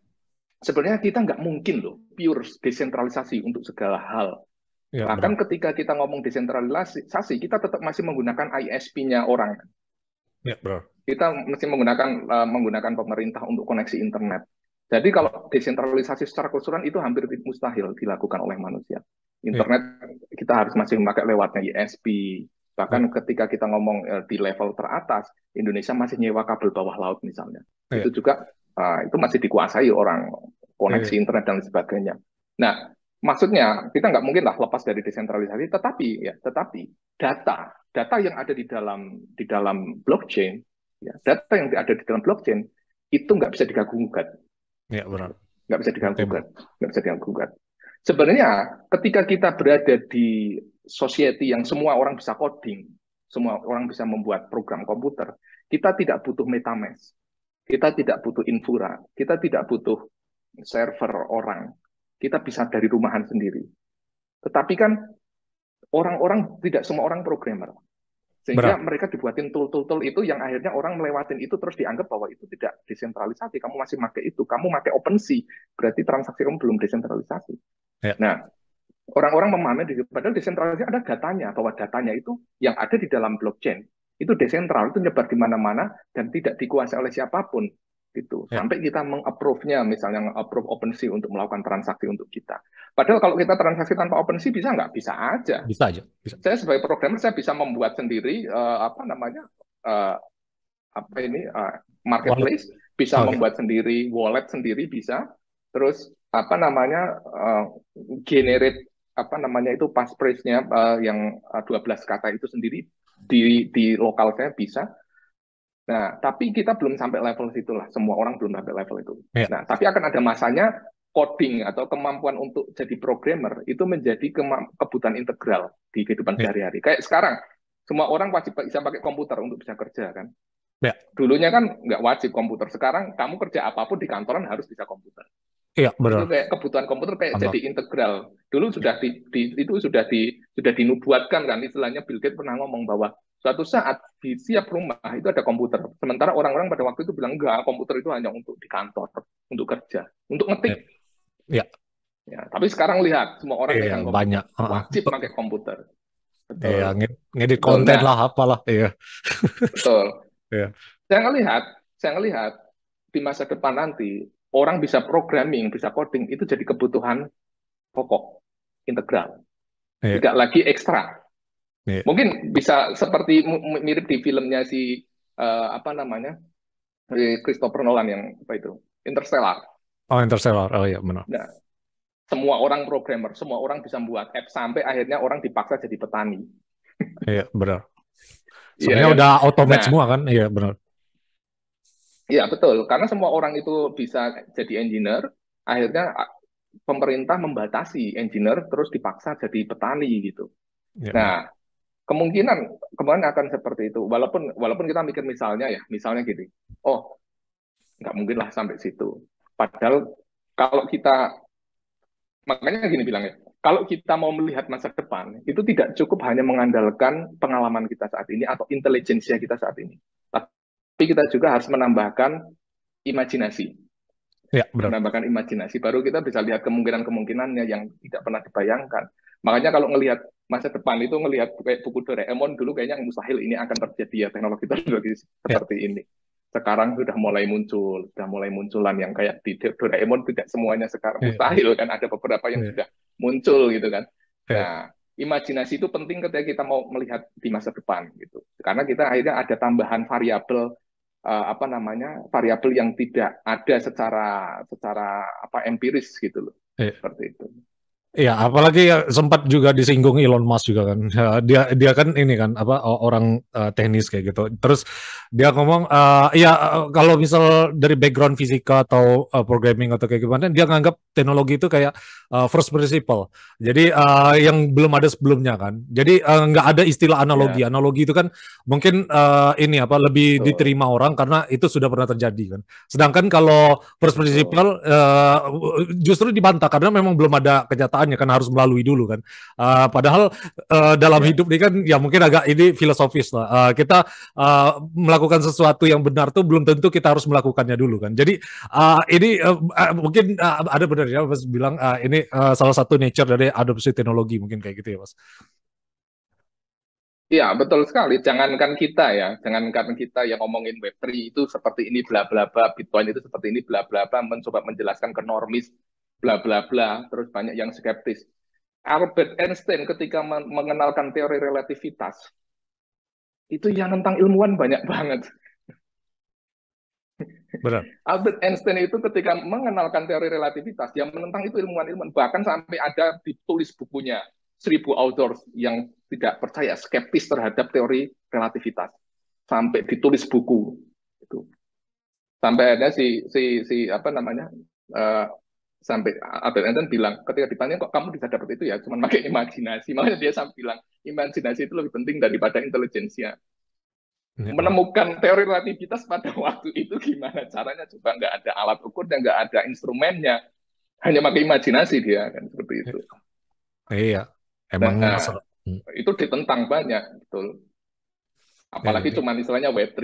sebenarnya kita nggak mungkin loh pure desentralisasi untuk segala hal. ya, Bahkan benar. ketika kita ngomong desentralisasi, kita tetap masih menggunakan ISP-nya orang. Ya, benar. Kita mesti menggunakan pemerintah untuk koneksi internet. Jadi kalau desentralisasi secara keseluruhan itu hampir mustahil dilakukan oleh manusia. Ya, Internet kita harus masih memakai lewatnya ISP. ya, Bahkan ketika kita ngomong di level teratas, Indonesia masih nyewa kabel bawah laut misalnya. ya, Itu juga itu masih dikuasai orang, koneksi ya. internet dan sebagainya. Nah, maksudnya kita nggak mungkin lah lepas dari desentralisasi, tetapi data yang ada di dalam blockchain, ya, data yang ada di dalam blockchain itu nggak bisa diganggu gugat, Ya, benar. nggak bisa diganggu Oke, gugat, nggak bisa diganggu gugat. Sebenarnya ketika kita berada di society yang semua orang bisa coding, semua orang bisa membuat program komputer, kita tidak butuh MetaMask, kita tidak butuh Infura, kita tidak butuh server orang, kita bisa dari rumahan sendiri. Tetapi kan orang-orang tidak semua orang programmer. Sehingga benar. mereka dibuatin tool-tool itu yang akhirnya orang melewatin itu terus dianggap bahwa itu tidak desentralisasi. Kamu masih pakai itu, kamu pakai OpenSea, berarti transaksi kamu belum desentralisasi. Ya, Nah, orang-orang memahami padahal desentralisasi ada datanya, bahwa datanya itu yang ada di dalam blockchain itu desentral, itu nyebar di mana-mana dan tidak dikuasai oleh siapapun gitu. ya, Sampai kita mengapprove-nya, misalnya mengapprove OpenSea untuk melakukan transaksi untuk kita. Padahal kalau kita transaksi tanpa OpenSea bisa nggak? Bisa aja. bisa aja, bisa. Saya sebagai programmer saya bisa membuat sendiri apa namanya uh, apa ini Wallet. marketplace, bisa Oke. membuat sendiri wallet sendiri bisa, terus apa namanya generate apa namanya itu passphrase-nya yang 12 kata itu sendiri di lokal saya bisa. Nah, tapi kita belum sampai level situlah. Semua orang belum sampai level itu. Ya, Nah, tapi akan ada masanya coding atau kemampuan untuk jadi programmer itu menjadi kebutuhan integral di kehidupan ya, sehari-hari. Kayak sekarang, semua orang wajib bisa pakai komputer untuk bisa kerja kan. ya, Dulunya kan nggak wajib komputer. Sekarang kamu kerja apapun di kantoran harus bisa komputer. iya Itu benar. kayak kebutuhan komputer kayak Kantor. jadi integral. Dulu Ya, sudah itu sudah dinubuatkan kan, istilahnya Bill Gates pernah ngomong bahwa suatu saat di setiap rumah itu ada komputer. Sementara orang-orang pada waktu itu bilang enggak, komputer itu hanya untuk di kantor, untuk kerja, untuk ya, ngetik. ya, Ya, tapi sekarang lihat semua orang iya pegang banyak. komputer, wajib pakai komputer. Iya, Betul. ngedit Betul. konten Nah, lah, apalah. Iya, betul. iya, Saya ngelihat, saya ngelihat di masa depan nanti orang bisa programming, bisa coding itu jadi kebutuhan pokok, integral, iya, tidak lagi ekstra. iya. Mungkin bisa seperti mirip di filmnya si apa namanya Christopher Nolan yang apa itu Interstellar. Oh, Interstellar. Oh iya, benar. Nah, semua orang programmer, semua orang bisa membuat app sampai akhirnya orang dipaksa jadi petani. Iya, benar. Iya Soalnya kan? udah automate Nah, semua kan? Iya, benar. iya betul. Karena semua orang itu bisa jadi engineer, akhirnya pemerintah membatasi engineer terus dipaksa jadi petani gitu. Iya, benar. Nah, kemungkinan akan seperti itu. Walaupun walaupun kita mikir misalnya gini, oh nggak mungkin lah sampai situ. Padahal kalau kita, makanya gini bilangnya, kalau kita mau melihat masa depan, itu tidak cukup hanya mengandalkan pengalaman kita saat ini atau intelijensia kita saat ini. Tapi kita juga harus menambahkan imajinasi. Iya, benar. Menambahkan imajinasi, baru kita bisa lihat kemungkinan-kemungkinannya yang tidak pernah dibayangkan. Makanya kalau ngelihat masa depan itu ngelihat kayak buku Doraemon dulu kayaknya mustahil ini akan terjadi ya teknologi Iya, seperti ini. Sekarang sudah mulai munculan yang kayak di Doraemon tidak semuanya sekarang iya, iya, mustahil kan ada beberapa yang iya, sudah muncul gitu kan. iya, Nah, imajinasi itu penting ketika kita mau melihat di masa depan gitu. Karena kita akhirnya ada tambahan variabel apa namanya variabel yang tidak ada secara secara apa empiris gitu loh iya. seperti itu. Iya, apalagi ya sempat juga disinggung Elon Musk juga kan. Ya, dia kan ini kan apa orang teknis kayak gitu. Terus dia ngomong ya kalau misal dari background fisika atau programming atau kayak gimana, dia nganggap teknologi itu kayak first principle. Jadi yang belum ada sebelumnya kan. Jadi nggak ada istilah analogi. Ya, Analogi itu kan mungkin ini apa lebih betul, diterima orang karena itu sudah pernah terjadi kan. Sedangkan kalau first betul, principle justru dibantah karena memang belum ada kenyataannya kan harus melalui dulu kan. Padahal dalam ya. hidup ini kan ya mungkin agak ini filosofis lah. Kita melakukan sesuatu yang benar tuh belum tentu kita harus melakukannya dulu kan. Jadi ini mungkin ada benar ya Mas bilang ini salah satu nature dari adopsi teknologi mungkin kayak gitu ya Mas. Iya, betul sekali. Jangankan kita yang ngomongin Web3 itu seperti ini bla bla bla, Bitcoin itu seperti ini bla bla bla, mencoba menjelaskan ke normis bla bla bla, terus banyak yang skeptis. Albert Einstein ketika mengenalkan teori relativitas, itu yang tentang ilmuwan banyak banget. Benar. Albert Einstein itu ketika mengenalkan teori relativitas, yang menentang itu ilmuwan-ilmuwan. Bahkan sampai ada ditulis bukunya, 1000 authors yang tidak percaya, skeptis terhadap teori relativitas. Sampai ditulis buku. Itu. Sampai ada apa namanya, uh, sampai Albert Einstein bilang, ketika ditanya kok kamu bisa dapat itu ya, cuma pakai imajinasi. Makanya dia sampai bilang, imajinasi itu lebih penting daripada intelijensia. Ya, Menemukan teori relativitas pada waktu itu gimana caranya, coba nggak ada alat ukur dan nggak ada instrumennya, hanya pakai imajinasi dia kan seperti itu. iya, emang Nah masalah. itu ditentang banyak betul. Apalagi cuman istilahnya Web3.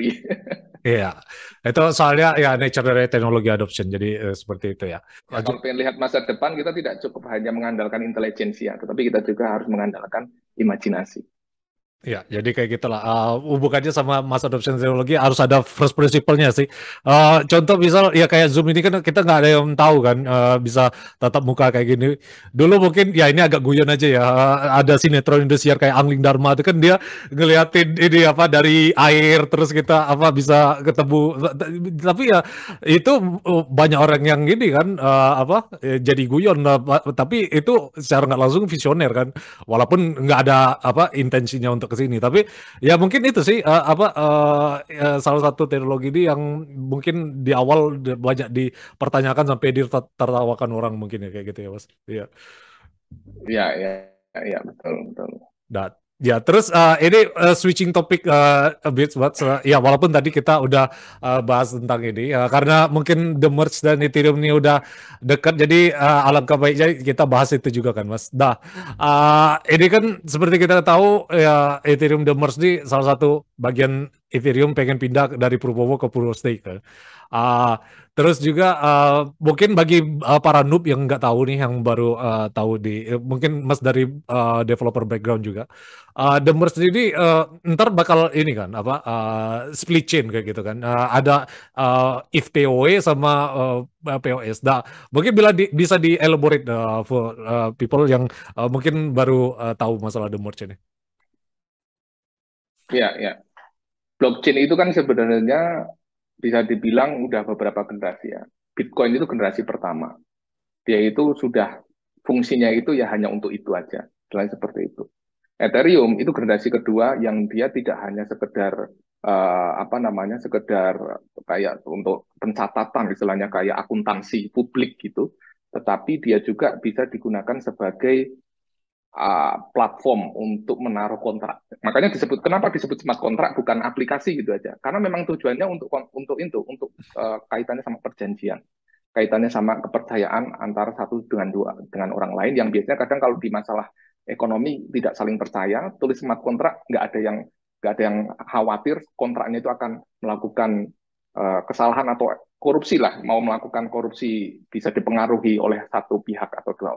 Iya, itu soalnya ya nature dari teknologi adoption, jadi seperti itu ya. Ya, Lanjut. kalau pengen lihat masa depan, kita tidak cukup hanya mengandalkan intelijensia, tetapi kita juga harus mengandalkan imajinasi. Ya, jadi kayak gitulah. Hubungannya sama mass adoption teknologi harus ada first principle-nya sih. Contoh misal ya kayak Zoom ini kan kita nggak ada yang tahu kan bisa tatap muka kayak gini. Dulu mungkin ya ini agak guyon aja ya. Ada sinetron Indosiar kayak Angling Dharma itu kan dia ngeliatin ini apa dari air terus kita apa bisa ketemu. Tapi ya itu banyak orang yang gini kan jadi guyon. Tapi itu secara nggak langsung visioner kan. Walaupun nggak ada apa intensinya untuk ke sini, tapi ya mungkin itu sih salah satu teknologi ini yang mungkin di awal banyak dipertanyakan sampai ditertawakan orang mungkin ya kayak gitu ya Mas. Iya. Ya, ya, ya, betul, betul. Dan ya terus ini switching topik a bit, but ya walaupun tadi kita udah bahas tentang ini karena mungkin the merge dan Ethereum ini udah dekat, jadi alangkah baiknya kita bahas itu juga kan Mas. Nah, ini kan seperti kita tahu ya Ethereum the merge ini salah satu bagian Ethereum pengen pindah dari Proof of Work ke Proof of Stake kan. Uh, Terus juga mungkin bagi para noob yang nggak tahu nih, yang baru tahu mungkin Mas dari developer background juga. The Merge ini ntar bakal ini kan apa split chain kayak gitu kan. Ada ETH POE sama POS. Nah, mungkin bisa di elaborate for people yang mungkin baru tahu masalah The Merge ini. Ya, ya. Blockchain itu kan sebenarnya bisa dibilang udah beberapa generasi ya. Bitcoin itu generasi pertama. Dia itu sudah fungsinya itu ya hanya untuk itu aja. Selain seperti itu. Ethereum itu generasi kedua yang dia tidak hanya sekedar sekedar kayak untuk pencatatan istilahnya kayak akuntansi publik gitu, tetapi dia juga bisa digunakan sebagai platform untuk menaruh kontrak. Makanya kenapa disebut smart kontrak bukan aplikasi gitu aja? Karena memang tujuannya untuk kaitannya sama perjanjian, kaitannya sama kepercayaan antara satu dengan orang lain yang biasanya kadang kalau di masalah ekonomi tidak saling percaya, tulis smart kontrak nggak ada yang khawatir kontraknya itu akan melakukan kesalahan atau korupsi lah, mau melakukan korupsi bisa dipengaruhi oleh satu pihak atau dua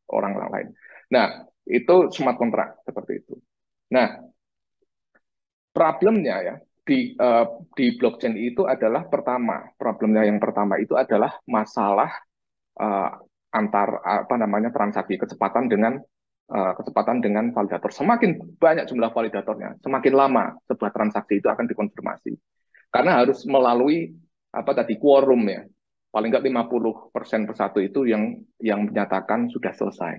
orang lain. Nah, itu smart kontrak seperti itu. Nah, problemnya ya di blockchain itu adalah problemnya yang pertama itu adalah masalah antar transaksi kecepatan dengan validator. Semakin banyak jumlah validatornya, semakin lama sebuah transaksi itu akan dikonfirmasi. Karena harus melalui quorum ya. Paling nggak 50% persatu itu yang menyatakan sudah selesai.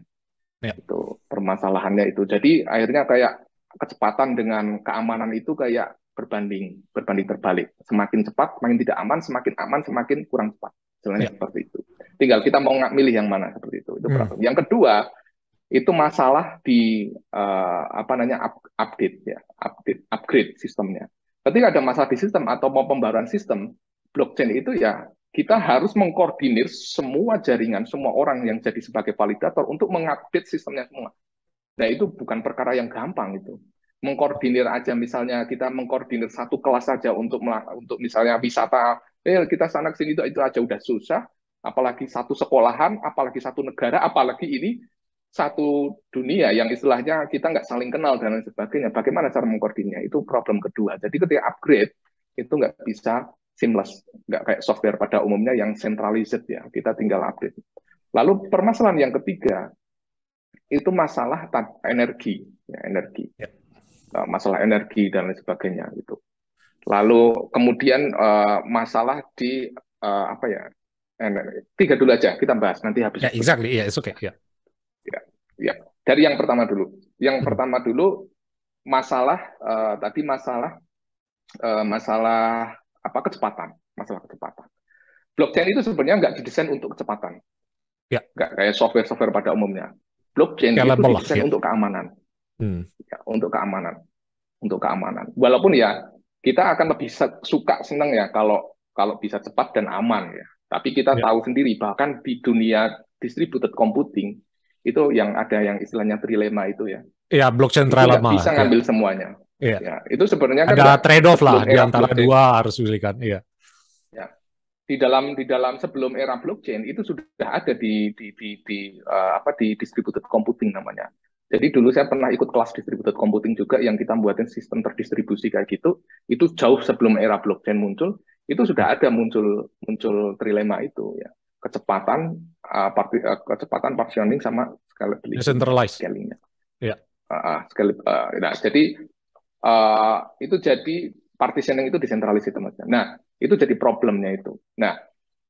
Ya. Itu permasalahannya itu. Jadi akhirnya kayak kecepatan dengan keamanan itu kayak berbanding terbalik. Semakin cepat, semakin tidak aman, semakin kurang cepat. Sebenarnya seperti itu. Tinggal kita mau milih yang mana seperti itu. Itu problem. Yang kedua, itu masalah di upgrade sistemnya. Ketika ada masalah di sistem atau mau pembaruan sistem, blockchain itu ya kita harus mengkoordinir semua jaringan, semua orang yang jadi sebagai validator untuk mengupdate sistemnya semua. Nah, itu bukan perkara yang gampang itu. Mengkoordinir aja misalnya kita mengkoordinir satu kelas saja untuk misalnya wisata, kita sana ke sini itu aja udah susah, apalagi satu sekolahan, apalagi satu negara, apalagi ini satu dunia yang istilahnya kita nggak saling kenal dan lain sebagainya. Bagaimana cara mengkoordinirnya? Itu problem kedua. Jadi ketika upgrade itu nggak bisa seamless, nggak kayak software pada umumnya yang centralized ya, kita tinggal update. Lalu permasalahan yang ketiga, itu masalah energi, masalah energi dan lain sebagainya. Gitu. Lalu kemudian masalah di tiga dulu aja, kita bahas, nanti habis. Ya, exactly, yeah, it's okay. Ya, dari yang pertama dulu. Yang pertama dulu, masalah kecepatan. Masalah kecepatan. Blockchain itu sebenarnya nggak didesain untuk kecepatan. Ya. Nggak kayak software pada umumnya. Blockchain itu didesain untuk keamanan. Ya, untuk keamanan. Walaupun ya kita akan lebih senang ya kalau bisa cepat dan aman ya. Tapi kita tahu sendiri bahkan di dunia distributed computing itu yang ada yang istilahnya trilema itu ya. Ya, blockchain trilema. Tidak bisa ngambil semuanya. Iya. Ya, itu sebenarnya kan Ada nggak trade-off lah sebelum di era antara blockchain. dua harus pilihkan. Iya. Ya, di dalam sebelum era blockchain itu sudah ada di distributed computing namanya. Jadi dulu saya pernah ikut kelas distributed computing juga yang kita buatin sistem terdistribusi kayak gitu. Itu jauh sebelum era blockchain muncul, itu sudah Hmm. ada muncul muncul trilema itu ya. Kecepatan kecepatan partitioning sama scalability Decentralized. scalingnya. Iya. Nah, jadi itu jadi partitioning itu desentralisasi teman-teman. Nah, itu jadi problemnya itu. Nah,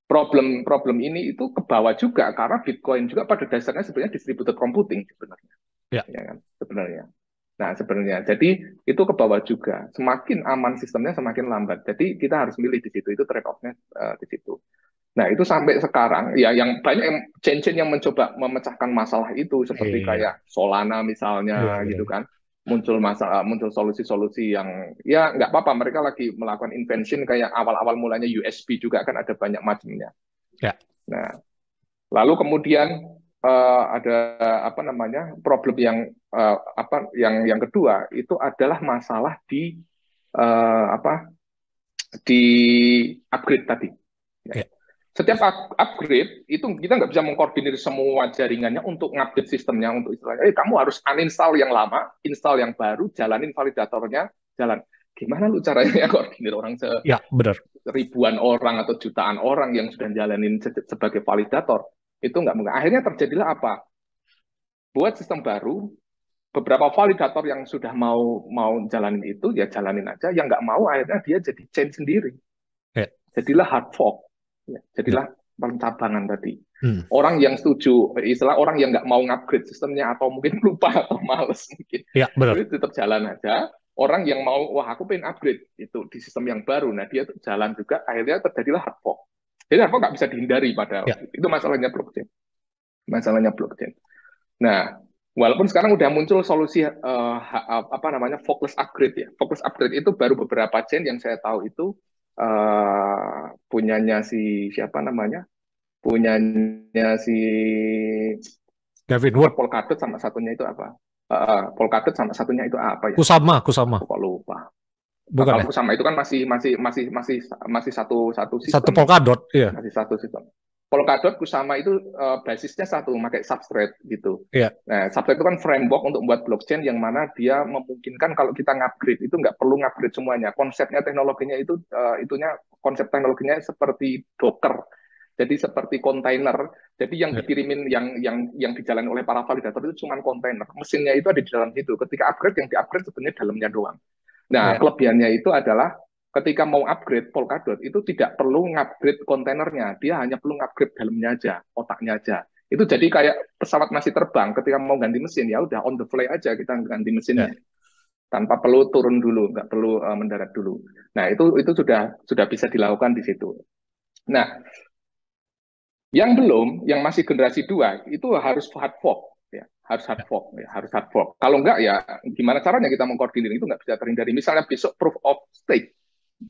problem ini itu ke bawah juga karena Bitcoin juga pada dasarnya sebenarnya distributed computing sebenarnya, Iya. ya kan? Sebenarnya. Nah, sebenarnya. Jadi itu ke bawah juga. Semakin aman sistemnya semakin lambat. Jadi kita harus milih di situ. Itu trade-off-nya di situ. Nah, itu sampai sekarang ya yang banyak yang chain-chain yang mencoba memecahkan masalah itu seperti Iya. kayak Solana Iya, misalnya benar. gitu kan. Muncul solusi-solusi yang ya nggak apa-apa mereka lagi melakukan invention kayak awal-awal mulanya USB juga kan ada banyak macamnya. Ya. Nah, lalu kemudian ada apa namanya problem yang kedua itu adalah masalah di upgrade tadi. Ya. Iya. Setiap upgrade itu kita nggak bisa mengkoordinir semua jaringannya untuk ngupdate sistemnya untuk istilahnya. Kamu harus uninstall yang lama, install yang baru, jalanin validatornya, jalan. Gimana lu caranya koordinir orang Ya, benar. ribuan orang atau jutaan orang yang sudah jalanin sebagai validator? Itu nggak mungkin. Akhirnya terjadilah apa? Buat sistem baru, beberapa validator yang sudah mau jalanin itu ya jalanin aja, yang nggak mau akhirnya dia jadi chain sendiri, Iya. jadilah hard fork, ya, Ya. jadilah pencabangan tadi. Hmm. Orang yang setuju, istilah orang yang nggak mau upgrade sistemnya atau mungkin lupa atau males mungkin, Ya, benar. itu tetap jalan aja. Orang yang mau, wah aku pengen upgrade itu di sistem yang baru, nah dia tuh jalan juga, akhirnya terjadilah hard fork. Jadi hard fork nggak bisa dihindari padahal. Ya. Itu masalahnya blockchain. Masalahnya blockchain. Nah, walaupun sekarang udah muncul solusi apa namanya forkless upgrade ya. Forkless upgrade itu baru beberapa chain yang saya tahu itu punyanya si siapa namanya? Punyanya si Gavin apa Wood. Polkadot sama satunya itu apa? Polkadot sama satunya itu apa ya? Kusama. Aku kok lupa. Bukan ya? Kalau sama itu kan masih satu Satu sistem ya. Polkadot, iya. Masih satu sistem. Polkadot Kusama itu basisnya satu, pakai Substrate gitu. Iya. Nah, Substrate itu kan framework untuk membuat blockchain yang mana dia memungkinkan kalau kita ngupgrade itu nggak perlu ngupgrade semuanya. Konsepnya teknologinya itu konsep teknologinya seperti Docker. Jadi seperti kontainer. Jadi yang Iya. dikirimin yang dijalani oleh para validator itu cuma kontainer. Mesinnya itu ada di dalam situ. Ketika upgrade yang di-upgrade sebenarnya dalamnya doang. Nah, Iya. kelebihannya itu adalah ketika mau upgrade Polkadot itu tidak perlu ngupgrade kontainernya, dia hanya perlu ngupgrade dalamnya aja, otaknya aja. Itu jadi kayak pesawat masih terbang, ketika mau ganti mesin ya udah on the fly aja kita ganti Iya. mesinnya tanpa perlu turun dulu, nggak perlu mendarat dulu. Nah itu sudah bisa dilakukan di situ. Nah yang belum, yang masih generasi 2 itu harus hard fork. Ya, harus hard fork, ya, harus hard fork. Kalau enggak ya gimana caranya kita mengkoordinir itu nggak bisa terhindari. Misalnya besok proof of stake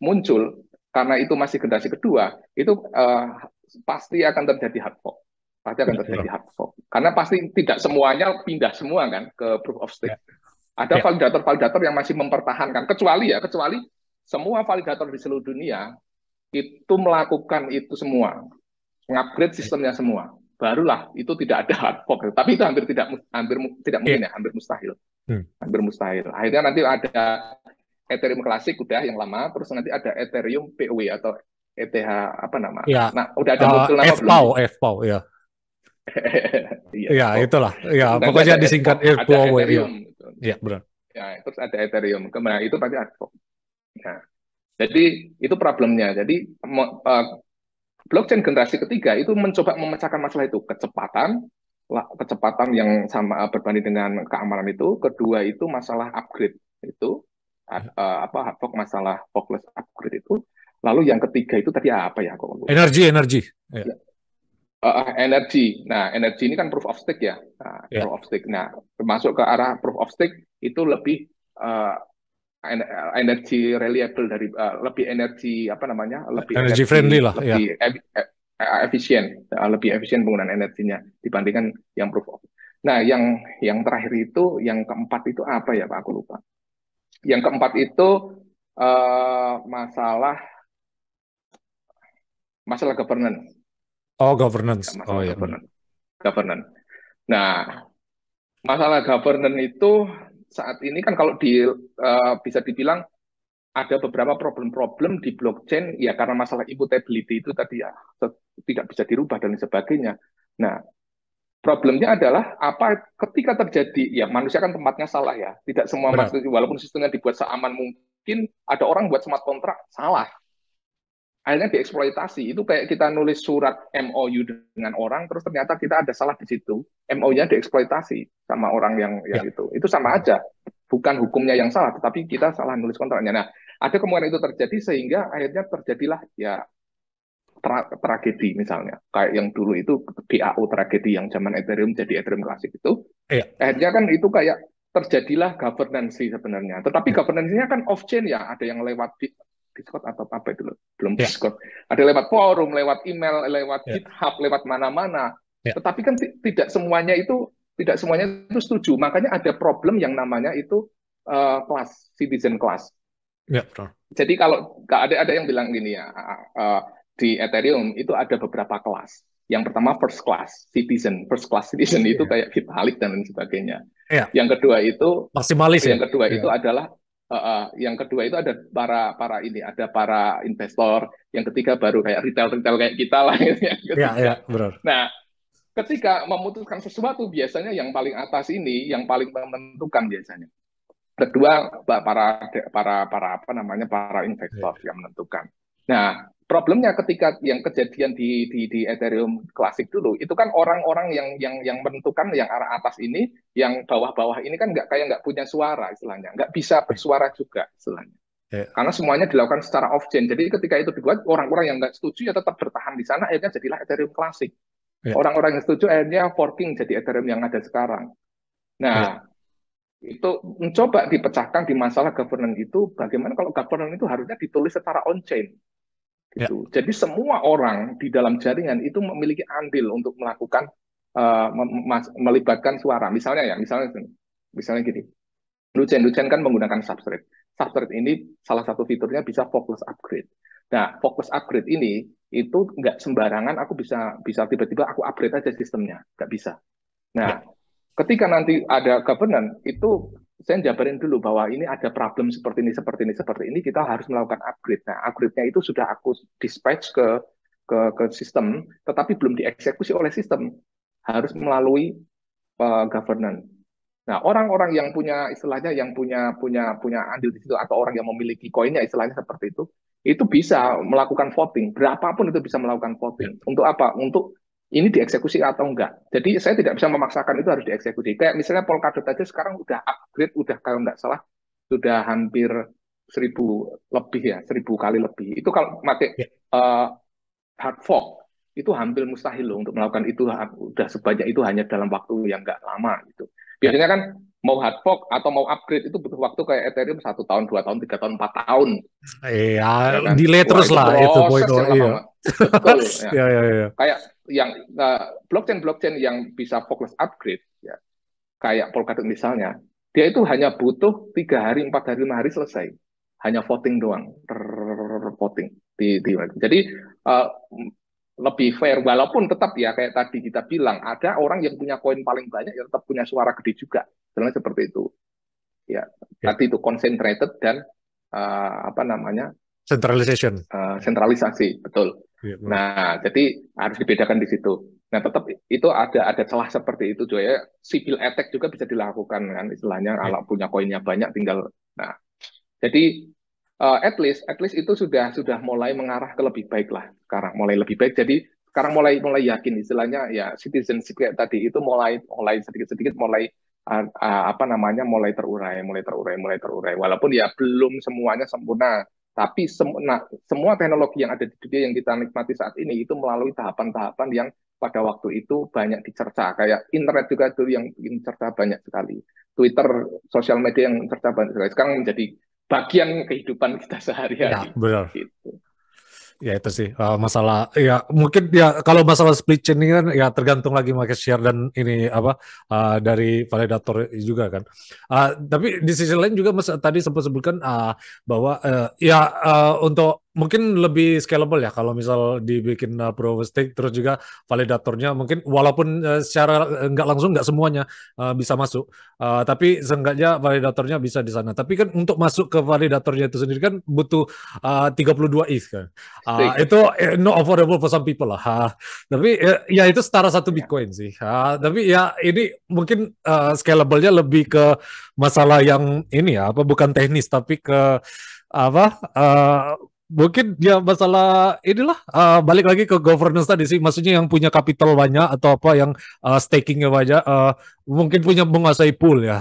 muncul karena itu masih generasi kedua, itu pasti akan terjadi hard fork. Pasti akan terjadi Betul. hard fork. Karena pasti tidak semuanya pindah semua kan ke proof of Iya. stake. Ada Iya. validator-validator yang masih mempertahankan, kecuali semua validator di seluruh dunia itu melakukan itu semua, mengupgrade sistemnya semua. Barulah itu tidak ada hard fork. Tapi itu hampir tidak Iya. mungkin ya, hampir mustahil. Hmm. Hampir mustahil. Akhirnya nanti ada Ethereum klasik udah yang lama, terus nanti ada Ethereum POW atau ETH apa nama? Iya. Nah, udah ada muncul nama belum FPAW, sih? FPAW, ya. Iya, Iya, FPOW. itulah. Ya, Terus nanti pokoknya ada disingkat ada FPAW, ya. Ethereum. Gitu. Iya, benar. Ya, terus ada Ethereum. Kemudian itu pasti ada. Nah, jadi itu problemnya. Jadi blockchain generasi ketiga itu mencoba memecahkan masalah itu, kecepatan yang sama berbanding dengan keamanan itu. Kedua itu masalah upgrade itu hard fork, masalah forkless upgrade itu. Lalu yang ketiga itu tadi apa ya? Kok lupa. Energi. Ya. Ya, energi. Nah, energi ini kan proof of stake ya. Nah, Ya. proof of stake. Nah, masuk ke arah proof of stake itu lebih uh, energi reliable lebih energi apa namanya? Lebih Energy friendly energi lah, ya. lebih efisien penggunaan energinya dibandingkan yang proof of. Nah, yang terakhir itu, yang keempat itu apa ya Pak? Aku lupa. Yang keempat itu masalah masalah governance, Oh, ya, governance. Oh masalah ya, benar. governance. Nah, masalah governance itu saat ini kan kalau bisa dibilang ada beberapa problem-problem di blockchain ya karena masalah immutability itu tadi ya tidak bisa dirubah dan sebagainya. Nah, problemnya adalah apa ketika terjadi ya manusia kan tempatnya salah ya. Tidak semua Benar. walaupun sistemnya dibuat seaman mungkin ada orang buat smart kontrak salah. Akhirnya dieksploitasi. Itu kayak kita nulis surat MOU dengan orang terus ternyata kita ada salah di situ. MOU-nya dieksploitasi sama orang yang Ya. itu. Itu sama aja. Bukan hukumnya yang salah, tetapi kita salah nulis kontraknya. Nah, ada kemungkinan itu terjadi sehingga akhirnya terjadilah ya tragedi misalnya kayak yang dulu itu DAO tragedi yang zaman Ethereum jadi Ethereum klasik itu Iya. akhirnya kan itu kayak terjadilah governance sebenarnya tetapi Ya. governance-nya kan off chain ya ada yang lewat Discord atau apa itu loh belum Ya. Discord ada lewat forum lewat email lewat Ya. GitHub lewat mana-mana Ya. tetapi kan tidak semuanya itu setuju makanya ada problem yang namanya itu class citizen class. Ya, benar. Jadi kalau ada yang bilang gini ya, di Ethereum itu ada beberapa kelas. Yang pertama first class citizen. First class citizen itu Iya. kayak Vitalik dan lain sebagainya. Iya. Yang kedua itu Maksimalis ya. yang kedua Iya. itu adalah yang kedua itu ada ada para investor. Yang ketiga baru kayak retail kayak kita lah yang Iya, iya, ketiga. benar. Nah, ketika memutuskan sesuatu biasanya yang paling atas ini yang paling menentukan biasanya. Kedua para Iya. investor yang menentukan. Nah, problemnya ketika yang kejadian di Ethereum klasik dulu itu kan orang-orang yang menentukan yang arah atas ini, yang bawah-bawah ini kan nggak punya suara istilahnya, nggak bisa bersuara juga istilahnya. Iya. Karena semuanya dilakukan secara off chain. Jadi ketika itu dibuat orang-orang yang nggak setuju ya tetap bertahan di sana, akhirnya jadilah Ethereum klasik. Iya. Orang-orang yang setuju akhirnya forking jadi Ethereum yang ada sekarang. Iya. Nah, itu mencoba dipecahkan di masalah governance itu bagaimana kalau governance itu harusnya ditulis secara on chain Iya. gitu. Jadi semua orang di dalam jaringan itu memiliki andil untuk melakukan melibatkan suara. Misalnya gini, Lucen kan menggunakan substrate. Substrate ini salah satu fiturnya bisa focus upgrade. Nah, focus upgrade ini itu nggak sembarangan aku bisa bisa tiba-tiba aku upgrade aja sistemnya, nggak bisa. Iya. Nah, ketika nanti ada governance itu saya jabarin dulu bahwa ini ada problem seperti ini kita harus melakukan upgrade. Nah, upgrade-nya itu sudah aku dispatch ke sistem, tetapi belum dieksekusi oleh sistem, harus melalui governance. Nah, orang-orang yang punya istilahnya yang punya andil di situ atau orang yang memiliki koinnya istilahnya seperti itu bisa melakukan voting. Berapapun itu bisa melakukan Iya. voting. Untuk apa? Untuk ini dieksekusi atau enggak. Jadi saya tidak bisa memaksakan itu harus dieksekusi. Kayak misalnya Polkadot aja sekarang udah upgrade, udah kalau nggak salah sudah hampir 1.000 lebih ya, 1.000 kali lebih. Itu kalau pakai Iya. hard fork itu hampir mustahil loh untuk melakukan itu udah sebanyak itu hanya dalam waktu yang nggak lama gitu. Iya. Biasanya kan mau hard fork atau mau upgrade itu butuh waktu kayak Ethereum 1 tahun, 2 tahun, 3 tahun, 4 tahun, Iya, ya kan? delay Wah terus itu lah itu poin. proses yang lama Iya. banget. Betul ya. Iya, iya, iya. Kayak yang blockchain yang bisa fokus upgrade, ya kayak Polkadot misalnya, dia itu hanya butuh 3 hari, 4 hari, 5 hari selesai, hanya voting doang, voting jadi uh, lebih fair walaupun tetap ya kayak tadi kita bilang ada orang yang punya koin paling banyak yang tetap punya suara gede juga, sebenarnya seperti itu ya Iya. tadi itu concentrated dan apa namanya Centralization. sentralisasi betul. Iya, benar. Nah jadi harus dibedakan di situ. Nah tetap itu ada celah seperti itu juga ya. Civil attack juga bisa dilakukan kan istilahnya Iya. kalau punya koinnya banyak tinggal. Nah jadi at least itu sudah mulai mengarah ke lebih baik lah sekarang mulai lebih baik. Jadi sekarang mulai yakin istilahnya ya citizenship kayak tadi itu mulai sedikit-sedikit mulai apa namanya mulai terurai walaupun ya belum semuanya sempurna tapi semua teknologi yang ada di dunia yang kita nikmati saat ini itu melalui tahapan-tahapan yang pada waktu itu banyak dicerca. Kayak internet juga dulu yang dicerca banyak sekali. Twitter, sosial media yang dicerca banyak sekali. Sekarang menjadi bagian kehidupan kita Iya, sehari-hari. benar. Gitu. Ya itu sih masalah ya mungkin ya kalau masalah split chain ini kan ya tergantung lagi market share dan ini apa dari validator juga kan. Tapi di sisi lain juga Mas tadi sempat sebutkan bahwa ya untuk mungkin lebih scalable ya kalau misal dibikin proof of stake terus juga validatornya mungkin walaupun secara nggak langsung nggak semuanya bisa masuk. Tapi seenggaknya validatornya bisa di sana. Tapi kan untuk masuk ke validatornya itu sendiri kan butuh 32 ETH kan. Stake. Itu no affordable for some people lah. Tapi ya itu setara satu Ya. Bitcoin sih. Tapi ya ini mungkin scalable-nya lebih ke masalah yang ini ya, apa bukan teknis tapi ke apa mungkin ya masalah inilah balik lagi ke governance tadi sih. Maksudnya yang punya capital banyak atau apa yang stakingnya banyak mungkin punya menguasai pool ya.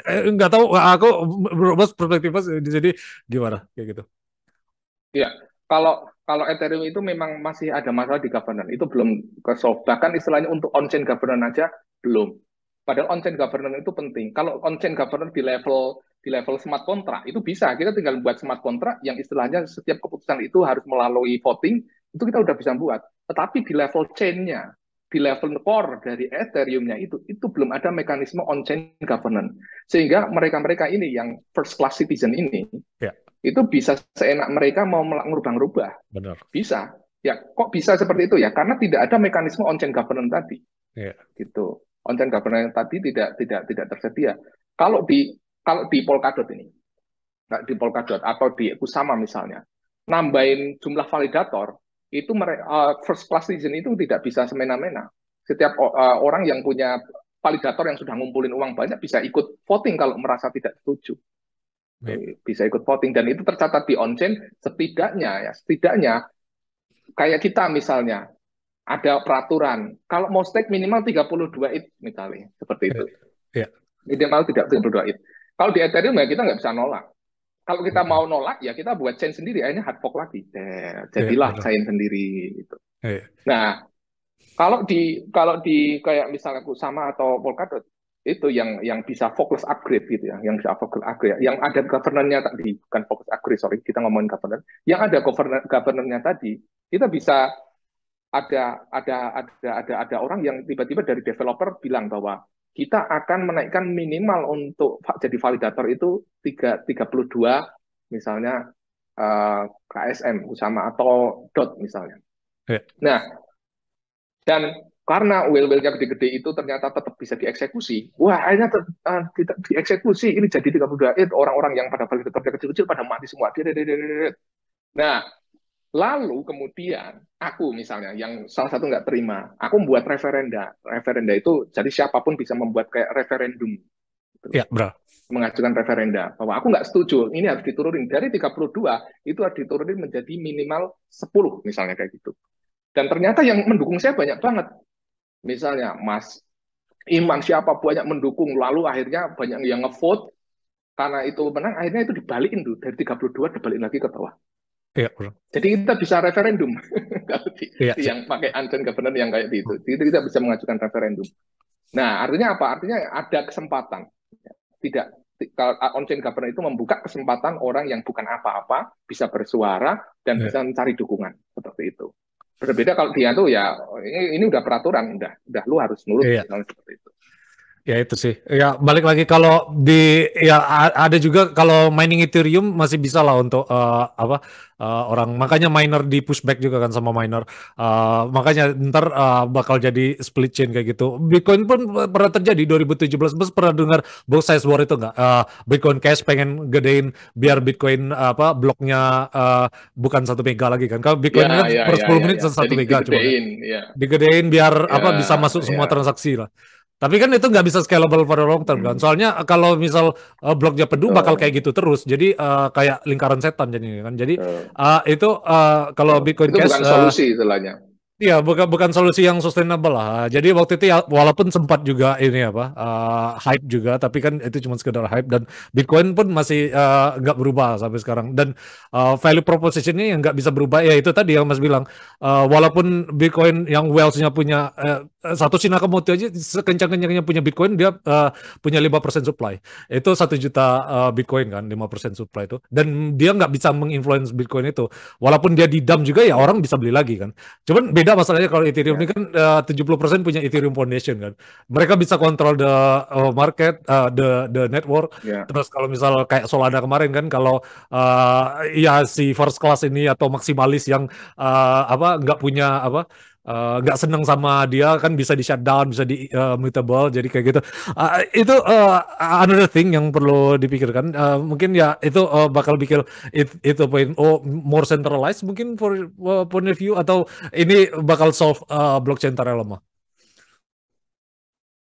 Nggak tahu aku berubah perspektifnya di sini gimana kayak gitu. Ya, kalau kalau Ethereum itu memang masih ada masalah di governance, itu belum ke solve. Bahkan istilahnya untuk on-chain governance aja belum. Padahal on-chain governance itu penting. Kalau on-chain governance di level smart contract itu bisa. Kita tinggal buat smart contract yang istilahnya setiap keputusan itu harus melalui voting, itu kita udah bisa buat. Tetapi di level chain-nya, di level core dari Ethereum-nya itu belum ada mekanisme on-chain governance. Sehingga mereka-mereka ini yang first class citizen ini Ya, itu bisa seenak mereka mau merubah-rubah. benar. Bisa. Ya, kok bisa seperti itu ya? Karena tidak ada mekanisme on-chain governance tadi. Ya. Gitu. On-chain governance tadi tidak tersedia. Kalau di Polkadot ini, di Polkadot atau di Kusama misalnya, nambahin jumlah validator, itu first class citizen itu tidak bisa semena-mena. Setiap orang yang punya validator yang sudah ngumpulin uang banyak bisa ikut voting kalau merasa tidak setuju, Ya. bisa ikut voting, dan itu tercatat di on-chain. Setidaknya kayak kita misalnya ada peraturan kalau mau stake minimal 32 it misalnya seperti Ya. itu, Ya. minimal tidak 32 it. Kalau di Ethereum ya kita nggak bisa nolak. Kalau kita Ya. mau nolak ya kita buat chain sendiri, akhirnya hard fork lagi. Ya, Jadilah benar. chain sendiri gitu. Ya. Nah, kalau di kayak misalnya Kusama atau Polkadot itu yang bisa focus upgrade gitu ya, yang bisa focus upgrade, yang ada governance-nya tadi, bukan focus upgrade, sorry, kita ngomongin governance, yang ada governance-nya tadi, kita bisa ada orang yang tiba-tiba dari developer bilang bahwa kita akan menaikkan minimal untuk jadi validator itu 32 misalnya KSM sama atau dot misalnya. Ya. Nah, dan karena whale-whale-nya gede-gede itu ternyata tetap bisa dieksekusi, wah akhirnya tidak dieksekusi, ini jadi 32 orang-orang yang pada validatornya kecil-kecil pada mati semua. Nah, lalu kemudian aku misalnya yang salah satu nggak terima, aku membuat referenda. Referenda itu jadi siapapun bisa membuat kayak referendum, gitu loh. Ya, benar. Mengajukan referenda bahwa aku nggak setuju, ini harus diturunin dari 32 itu harus diturunin menjadi minimal 10 misalnya kayak gitu. Dan ternyata yang mendukung saya banyak banget. Misalnya Mas Iman siapa banyak mendukung, lalu akhirnya banyak yang ngevote karena itu menang, akhirnya itu dibalikin tuh dari 32 dibalik lagi ke bawah. Ya, benar. Jadi kita bisa referendum kalau Iya sih. yang pakai unseen governance yang kayak gitu. Jadi kita bisa mengajukan referendum. Nah, artinya apa? Artinya ada kesempatan. Tidak, kalau on-chain governance itu membuka kesempatan orang yang bukan apa-apa bisa bersuara dan Ya. bisa mencari dukungan seperti itu. Berbeda kalau dia tuh ya ini udah peraturan, udah lu harus nurut Iya. misalnya seperti itu. Ya itu sih. Ya balik lagi kalau di ya ada juga kalau mining Ethereum masih bisa lah untuk apa orang makanya miner di pushback juga kan sama miner. Makanya ntar bakal jadi split chain kayak gitu. Bitcoin pun pernah terjadi 2017. Mas pernah dengar both sides war itu nggak? Bitcoin Cash pengen gedein biar Bitcoin apa bloknya bukan 1 mega lagi kan. Kalau Bitcoin Ya, kan ya, per ya, 10 ya, menit ya. satu Jadi mega cuma kan. digedein, ya, Digedein biar ya, apa bisa masuk semua ya. transaksi lah. Tapi kan itu nggak bisa scalable for the long term kan. Soalnya kalau misal bloknya penuh bakal kayak Betul, gitu terus. Jadi kayak lingkaran setan jadinya kan. Jadi betul, itu kalau betul. Bitcoin Itu Cash bukan solusi istilahnya. Iya, bukan solusi yang sustainable lah. Jadi waktu itu ya walaupun sempat juga ini apa hype juga, tapi kan itu cuma sekedar hype dan Bitcoin pun masih nggak berubah sampai sekarang. Dan value propositionnya yang nggak bisa berubah ya itu tadi yang Mas bilang. Walaupun Bitcoin yang wealth-nya punya Satoshi Nakamoto aja sekencang-kencangnya punya Bitcoin dia punya 5% supply. Itu 1 juta Bitcoin kan 5% supply itu. Dan dia nggak bisa menginfluence Bitcoin itu. Walaupun dia di dump juga ya Ya, orang bisa beli lagi kan. Cuman beda masalahnya kalau Ethereum ini ya, kan 70% punya Ethereum Foundation kan. Mereka bisa kontrol the market, the network. ya. Terus kalau misal kayak Solana kemarin kan kalau ya si first class ini atau maksimalis yang apa nggak punya apa nggak seneng sama dia kan bisa di shutdown, bisa di mutable, jadi kayak gitu. Itu another thing yang perlu dipikirkan. Mungkin ya itu bakal bikin itu point more centralized mungkin for point of view atau ini bakal solve blockchain Terra.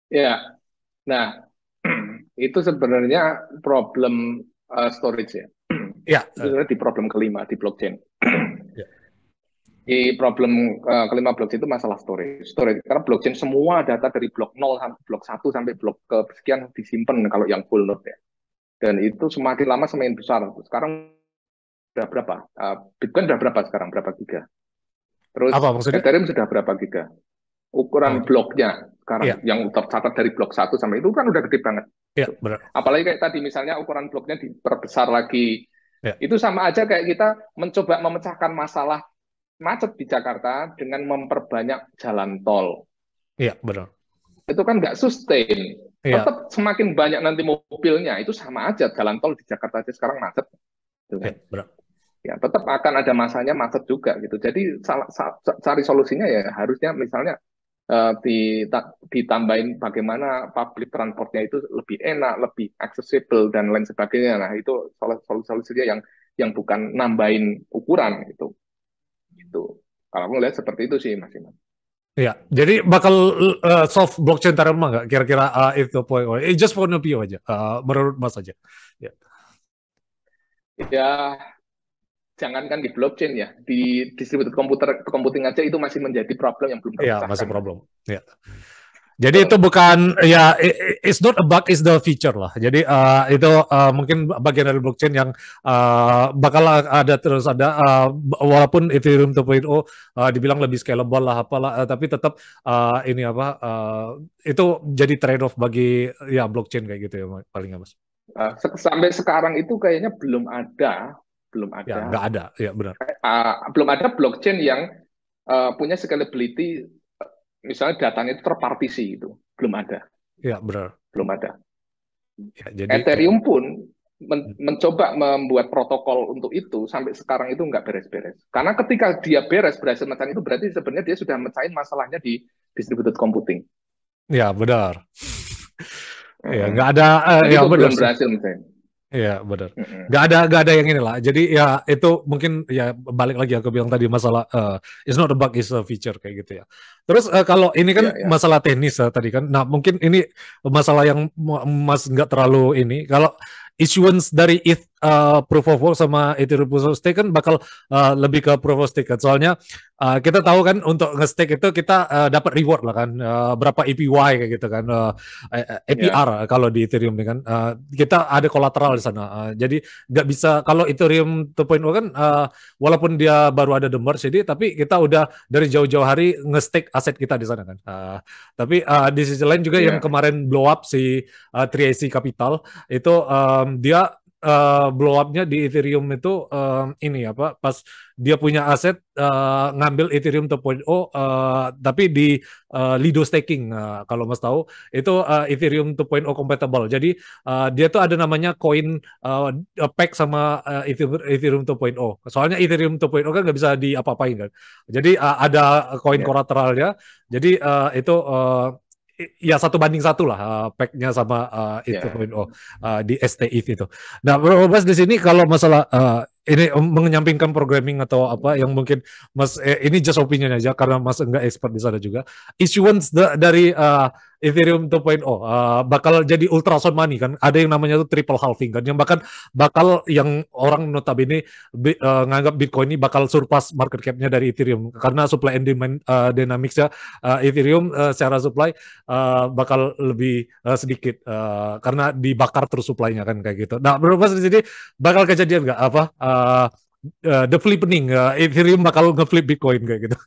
Ya, nah itu sebenarnya problem storage ya. Ya, Itu sebenarnya di problem kelima di blockchain. ya, Di problem kelima blockchain itu masalah storage. Storage karena blockchain semua data dari blok 0 sampai blok 1 sampai blok ke sekian disimpan kalau yang full node ya. Dan itu semakin lama semakin besar. Sekarang sudah berapa? Bitcoin sudah berapa sekarang? Berapa giga? Terus apa maksudnya? Ethereum sudah berapa giga? Oh, Ukuran bloknya sekarang iya, yang tercatat dari blok 1 sampai itu kan udah gede banget. iya benar. Apalagi kayak tadi misalnya ukuran bloknya diperbesar lagi. Ya, Itu sama aja kayak kita mencoba memecahkan masalah macet di Jakarta dengan memperbanyak jalan tol. iya benar. Itu kan nggak sustain. Iya, Tetap semakin banyak nanti mobilnya, itu sama aja. Jalan tol di Jakarta aja sekarang macet. Gitu iya kan. benar. Ya, tetap akan ada masanya macet juga. Gitu. Jadi cari solusinya ya harusnya misalnya ditambahin bagaimana public transportnya itu lebih enak, lebih accessible, dan lain sebagainya. Nah, itu solusinya yang bukan nambahin ukuran itu. Gitu. Kalau aku lihat seperti itu sih, Mas Iman. Iya, jadi bakal solve blockchain Terra nggak? Kira-kira itu point. Just point of view aja, menurut Mas aja. Ya, Ya, jangankan di blockchain ya, di distributed computing aja itu masih menjadi problem yang belum iya masih terpecahkan. problem. Ya. Jadi itu Betul. bukan ya it's not a bug, it's the feature lah. Jadi itu mungkin bagian dari blockchain yang bakal ada terus ada walaupun Ethereum 2.0 dibilang lebih scalable lah apalah tapi tetap ini apa itu jadi trade off bagi ya blockchain kayak gitu ya paling nggak Mas. Sampai sekarang itu kayaknya belum Ya ada, nggak ada ya benar. belum ada blockchain yang punya scalability, misalnya datanya itu terpartisi itu, Ya benar. belum ada. Ya jadi kayak Ethereum pun mencoba membuat protokol untuk itu sampai sekarang itu nggak beres-beres. Karena ketika dia berhasil mecahin itu berarti sebenarnya dia sudah mecahin masalahnya di distributed computing. ya benar. Ya nggak ada Jadi ya kok benar belum sih. berhasil mecahin. Iya benar. Nggak ada yang inilah. Jadi ya itu mungkin ya balik lagi aku bilang tadi masalah it's not a bug, it's a feature kayak gitu ya. Terus kalau ini kan Ya, ya. masalah teknis tadi kan. Nah mungkin ini masalah yang Mas nggak terlalu ini. Kalau issuance dari ETH proof of work sama Ethereum proof of stake kan bakal lebih ke proof of stake kan. Soalnya kita tahu kan untuk nge-stake itu kita dapat reward lah kan. Berapa APY kayak gitu kan. Ya. APR kalau di Ethereum ini kan kita ada kolateral di sana. Jadi nggak bisa kalau Ethereum 2.0 kan walaupun dia baru ada the merge jadi tapi kita udah dari jauh-jauh hari nge-stake aset kita di sana kan. Tapi di sisi lain juga yang Ya. kemarin blow up si 3AC Capital itu dia blow up-nya di Ethereum itu ini apa pas dia punya aset ngambil Ethereum 2.0 tapi di Lido staking kalau Mas tahu itu Ethereum 2.0 compatible. Jadi dia tuh ada namanya koin pack sama Ethereum 2.0. Soalnya Ethereum 2.0 kan nggak bisa diapa-apain kan. Jadi ada koin Ya. kolateralnya. Jadi itu ya 1 banding 1 lah pack-nya sama itu Ya. 2.0 di STETH itu. Nah, Mas di sini kalau masalah ini menyampingkan programming atau apa yang mungkin Mas ini just opinion aja karena Mas enggak expert di sana juga. Issuance dari Ethereum 2.0 bakal jadi ultrasound money kan. Ada yang namanya tuh triple halving kan, yang bahkan bakal yang orang notabene nganggap Bitcoin ini bakal surpass market cap-nya dari Ethereum karena supply and demand dynamics-nya Ethereum secara supply bakal lebih sedikit karena dibakar terus supply-nya kan kayak gitu. Nah, menurut Mas di sini bakal kejadian nggak apa the flipping Ethereum bakal ngeflip Bitcoin kayak gitu?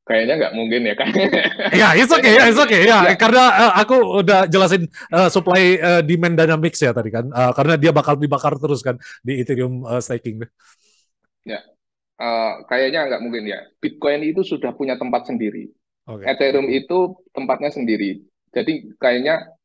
Kayaknya nggak mungkin ya kan. Ya, it's Kayaknya okay, ya, nggak it's mungkin. okay. Ya, Ya, karena aku udah jelasin supply demand dynamics ya tadi kan. Karena dia bakal dibakar terus kan di Ethereum staking. ya. Kayaknya nggak mungkin ya. Bitcoin itu sudah punya tempat sendiri. Oke. Ethereum itu tempatnya sendiri. Jadi kayaknya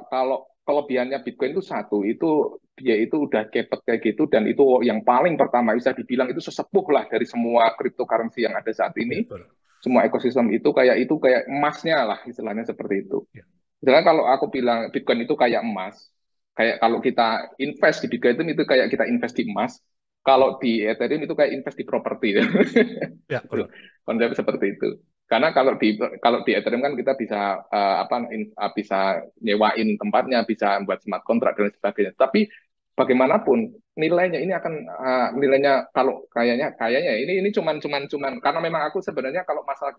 kalau kelebihannya Bitcoin itu satu, itu dia itu udah cepet kayak gitu dan itu yang paling pertama bisa dibilang itu sesepuh lah dari semua cryptocurrency yang ada saat Ya, ini. betul. Semua ekosistem itu kayak emasnya lah istilahnya seperti itu. Ya, Misalnya kalau aku bilang Bitcoin itu kayak emas, kayak kalau kita invest di Bitcoin itu kayak kita invest di emas, kalau di Ethereum itu kayak invest di properti. ya, betul. Konsep seperti itu. Karena kalau di Ethereum kan kita bisa bisa nyewain tempatnya, bisa buat smart contract dan sebagainya. Tapi bagaimanapun nilainya ini akan nilainya kalau kayaknya ini cuman karena memang aku sebenarnya kalau masalah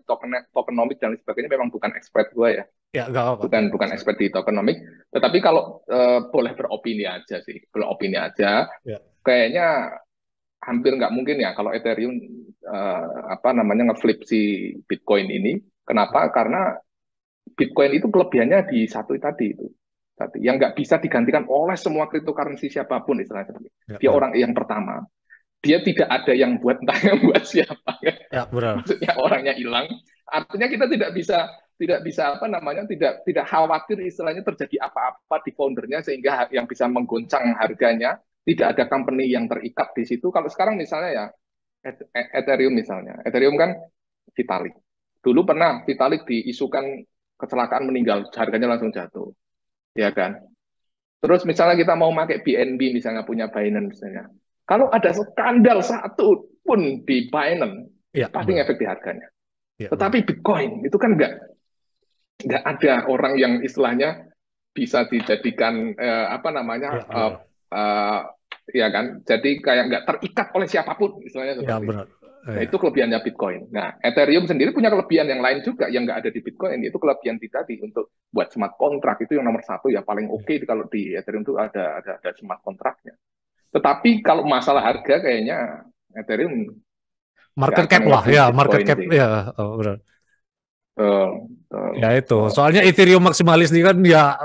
tokenomics dan sebagainya memang bukan expert gue ya, Ya, nggak apa-apa. Ya, bukan expert di tokenomics. Tetapi kalau boleh beropini aja sih, beropini aja, ya, kayaknya hampir nggak mungkin ya kalau Ethereum apa namanya ngeflip si Bitcoin ini. ya, Kenapa? Karena Bitcoin itu kelebihannya di satu tadi itu. Tadi yang nggak bisa digantikan oleh semua cryptocurrency siapapun istilahnya seperti itu. ya, Dia benar. orang yang pertama. Dia tidak ada yang buat entah yang buat siapa. Ya, benar. Maksudnya orangnya hilang. Artinya kita tidak bisa apa namanya tidak khawatir istilahnya terjadi apa-apa di foundernya sehingga yang bisa menggoncang harganya. Tidak ada company yang terikat di situ. Kalau sekarang misalnya ya Ethereum misalnya, Ethereum kan Vitalik. Dulu pernah Vitalik diisukan kecelakaan meninggal, harganya langsung jatuh, ya kan? Terus misalnya kita mau pakai BNB misalnya punya Binance misalnya. Kalau ada skandal satu pun di Binance, itu Ya, pasti benar. ngefek di harganya. Ya, benar. Tetapi Bitcoin itu kan nggak ada orang yang istilahnya bisa dijadikan apa namanya Ya, benar. uh, ya kan. Jadi kayak nggak terikat oleh siapapun istilahnya Ya, seperti itu. benar. Nah, Ya, itu kelebihannya Bitcoin. Nah, Ethereum sendiri punya kelebihan yang lain juga yang nggak ada di Bitcoin. Itu kelebihan di tadi untuk buat smart contract itu yang nomor satu ya paling oke kalau di Ethereum itu ada smart contractnya. Tetapi kalau masalah harga kayaknya Ethereum nggak market akan cap lah. nge-flip Ya, market Bitcoin cap. sih. Ya, oh, benar. Ya itu, soalnya Betul. Ethereum maksimalis ini kan ya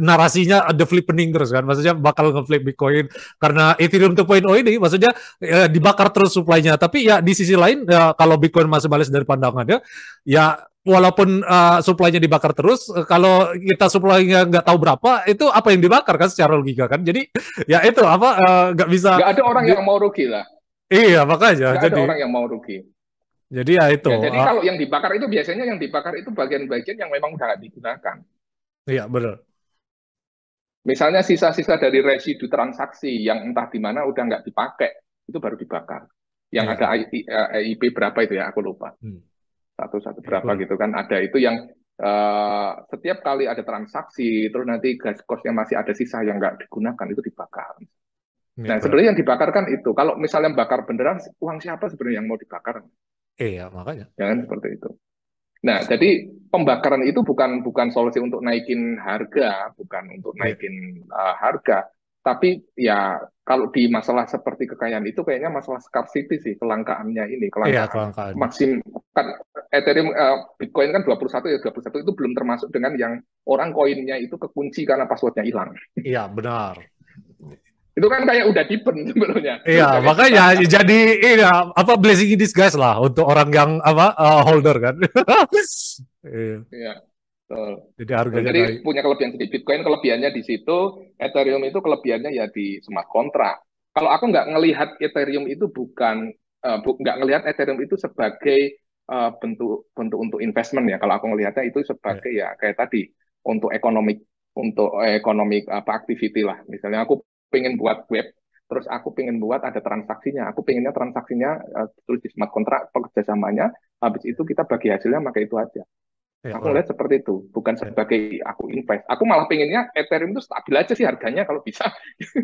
narasinya ada flippening terus kan, maksudnya bakal ngeflip Bitcoin karena Ethereum 2.0 ini, maksudnya dibakar terus supply-nya. Tapi ya di sisi lain ya, kalau Bitcoin maksimalis dari pandangannya, ya walaupun supply-nya dibakar terus, kalau kita supply-nya nggak tahu berapa, itu apa yang dibakar kan secara logika kan. Jadi ya itu apa nggak bisa. Nggak ada orang yang mau rugi lah. Iya makanya, Nggak ada orang yang mau rugi. jadi ya itu, Ya, jadi kalau yang dibakar itu biasanya yang dibakar itu bagian-bagian yang memang udah nggak digunakan. iya benar. Misalnya sisa-sisa dari residu transaksi yang entah di mana udah nggak dipakai, itu baru dibakar. Yang Iya ada benar. EIP berapa itu ya, aku lupa. Hmm. Satu-satu Iya berapa benar. gitu kan, ada itu yang setiap kali ada transaksi, terus nanti gas cost-nya masih ada sisa yang nggak digunakan, itu dibakar. Iya Nah, benar. sebenarnya yang dibakar kan itu. Kalau misalnya bakar beneran, uang siapa sebenarnya yang mau dibakar? Iya makanya. Jangan seperti itu. Nah, jadi pembakaran itu bukan bukan solusi untuk naikin harga, bukan untuk Iya. naikin harga, tapi ya kalau di masalah seperti kekayaan itu kayaknya masalah scarcity sih, kelangkaannya ini, Iya kelangkaan kelangkaan. maksim kan Ethereum Bitcoin kan 21 ya 21 itu belum termasuk dengan yang orang koinnya itu kekunci karena passwordnya hilang. Iya benar. Itu kan kayak udah dipen sebenarnya. Iya makanya jadi iya, apa blessing in disguise lah untuk orang yang apa holder kan. Iya, Iya, betul. jadi Betul. harganya Jadi naik. punya kelebihan sedikit. Bitcoin kelebihannya di situ, Ethereum itu kelebihannya ya di smart contract. Kalau aku nggak ngelihat Ethereum itu bukan nggak ngelihat Ethereum itu sebagai bentuk bentuk untuk investment ya. Kalau aku ngelihatnya itu Iya, sebagai ya kayak tadi untuk ekonomik apa activity lah. Misalnya aku pengen buat web, terus aku pengen buat ada transaksinya. Aku pengennya transaksinya terus di smart contract kerjasamanya. Habis itu kita bagi hasilnya pakai itu aja. Ya, Aku ngeliat seperti itu, bukan ya. sebagai aku invest. Aku malah pengennya Ethereum itu stabil aja sih harganya kalau bisa.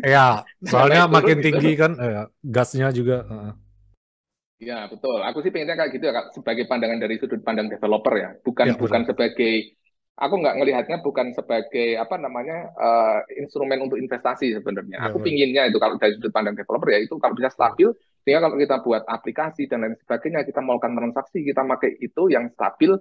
Ya, Jangan soalnya naik turun makin gitu. tinggi kan, gasnya juga. Ya, betul. Aku sih pengennya kayak gitu ya, Kak. Sebagai pandangan dari sudut pandang developer ya. Ya, Bukan bukan benar. sebagai, aku nggak ngelihatnya bukan sebagai, apa namanya, instrumen untuk investasi sebenarnya. Ya, Aku benar. pinginnya itu kalau dari sudut pandang developer ya, itu kalau bisa Ya, stabil, sehingga kalau kita buat aplikasi dan lain sebagainya, kita melakukan transaksi, kita pakai itu yang stabil,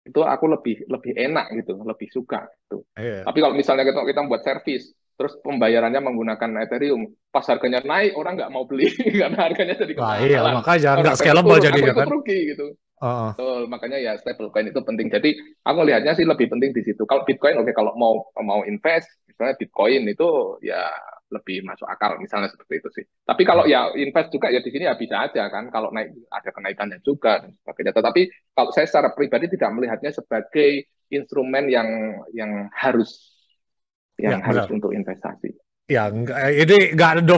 itu aku lebih lebih enak gitu, lebih suka gitu. iya. Tapi kalau misalnya kita buat servis, terus pembayarannya menggunakan Ethereum, pas harganya naik orang nggak mau beli karena harganya jadi Nah, iya, kemahalan. makanya nggak Orang harganya scalable turun, aku jadinya ikut kan. rugi gitu. Heeh. Betul, makanya ya stablecoin itu penting. Jadi aku lihatnya sih lebih penting di situ. Kalau Bitcoin, oke, kalau mau mau invest, misalnya Bitcoin itu ya lebih masuk akal, misalnya seperti itu sih. Tapi kalau Iya. ya invest juga ya di sini ya bisa aja kan, kalau naik ada kenaikannya juga dan sebagainya. Tetapi kalau saya secara pribadi tidak melihatnya sebagai instrumen Ya, yang harus benar. untuk investasi. Ya, ini nggak ada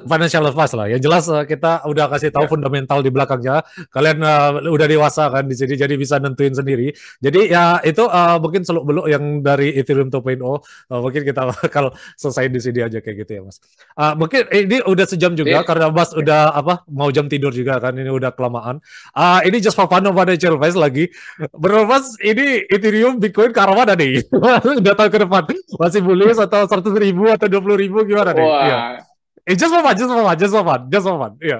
financial advice lah. Yang jelas kita udah kasih tahu Ya, fundamental di belakangnya. Kalian udah dewasa kan di sini, jadi bisa nentuin sendiri. Jadi ya itu mungkin seluk-beluk yang dari Ethereum 2.0. Mungkin kita kalau selesai di sini aja kayak gitu ya, Mas. Mungkin ini udah sejam juga sip. karena Mas Oke. udah apa mau jam tidur juga kan. Ini udah kelamaan. Ini just for fun of financial advice lagi. Menurut Mas ini Ethereum, Bitcoin ke arah mana nih? Udah tahu ke depan masih bullish atau 100.000 atau 20.000 gimana nih? Iya. Wah, Just for fun, just for fun, just for fun, just for fun. Iya,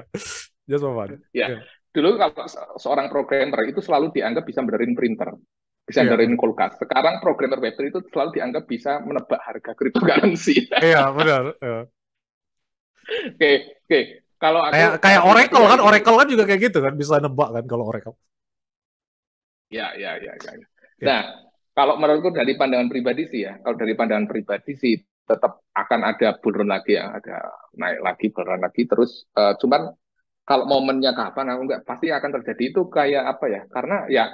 just for fun. ya. Iya, Dulu kalau seorang programmer itu selalu dianggap bisa benerin printer, bisa iya, benerin kulkas. Sekarang programmer Web3 itu selalu dianggap bisa menebak harga cryptocurrency. iya, benar. Iya. Oke, oke. Kalau aku Kayak kayak pribadi Oracle ya kan, gini. Oracle kan juga kayak gitu kan, bisa nebak kan kalau Oracle. Ya, ya, ya, ya. Iya, Nah, kalau menurutku dari pandangan pribadi sih ya, kalau dari pandangan pribadi sih tetap akan ada bull run lagi ya, ada naik lagi, bull run lagi terus. Cuman kalau momennya kapan, aku nggak pasti akan terjadi itu kayak apa ya? Karena ya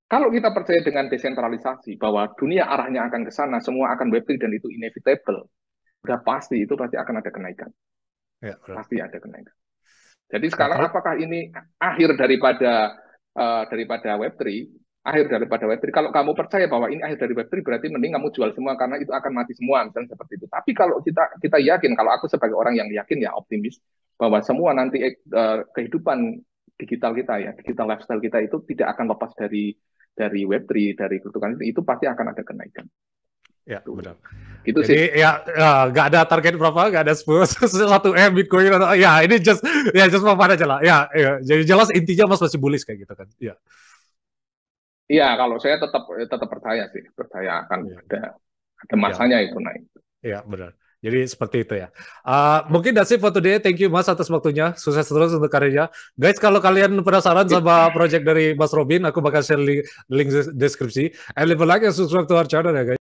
kalau kita percaya dengan desentralisasi bahwa dunia arahnya akan ke sana, semua akan Web3 dan itu inevitable, udah pasti itu pasti akan ada kenaikan, iya, benar. pasti ada kenaikan. Jadi Ya, sekarang kalau apakah ini akhir daripada Web3? Akhir daripada Web3. Kalau kamu percaya bahwa ini akhir dari Web3, berarti mending kamu jual semua karena itu akan mati semua, misalnya seperti itu. Tapi kalau kita yakin, kalau aku sebagai orang yang yakin ya optimis bahwa semua nanti kehidupan digital kita ya, digital lifestyle kita itu tidak akan lepas dari Web3, dari cryptocurrency itu pasti akan ada kenaikan. ya Tuh. benar. Gitu sih. Jadi ya nggak ada target berapa, nggak ada 10 1 M Bitcoin atau ya ini just for fun aja lah. Ya, ya. Jadi jelas intinya Mas masih bullish kayak gitu kan. Iya. Iya, kalau saya tetap tetap percaya sih, percaya akan Iya. ada Ya, masanya itu naik. ya benar. Jadi seperti itu ya. Mungkin that's it for today. Thank you Mas atas waktunya. Sukses terus untuk karirnya. Guys, kalau kalian penasaran sama project dari Mas Robin, aku bakal share link deskripsi. And leave a like and subscribe to our channel ya guys.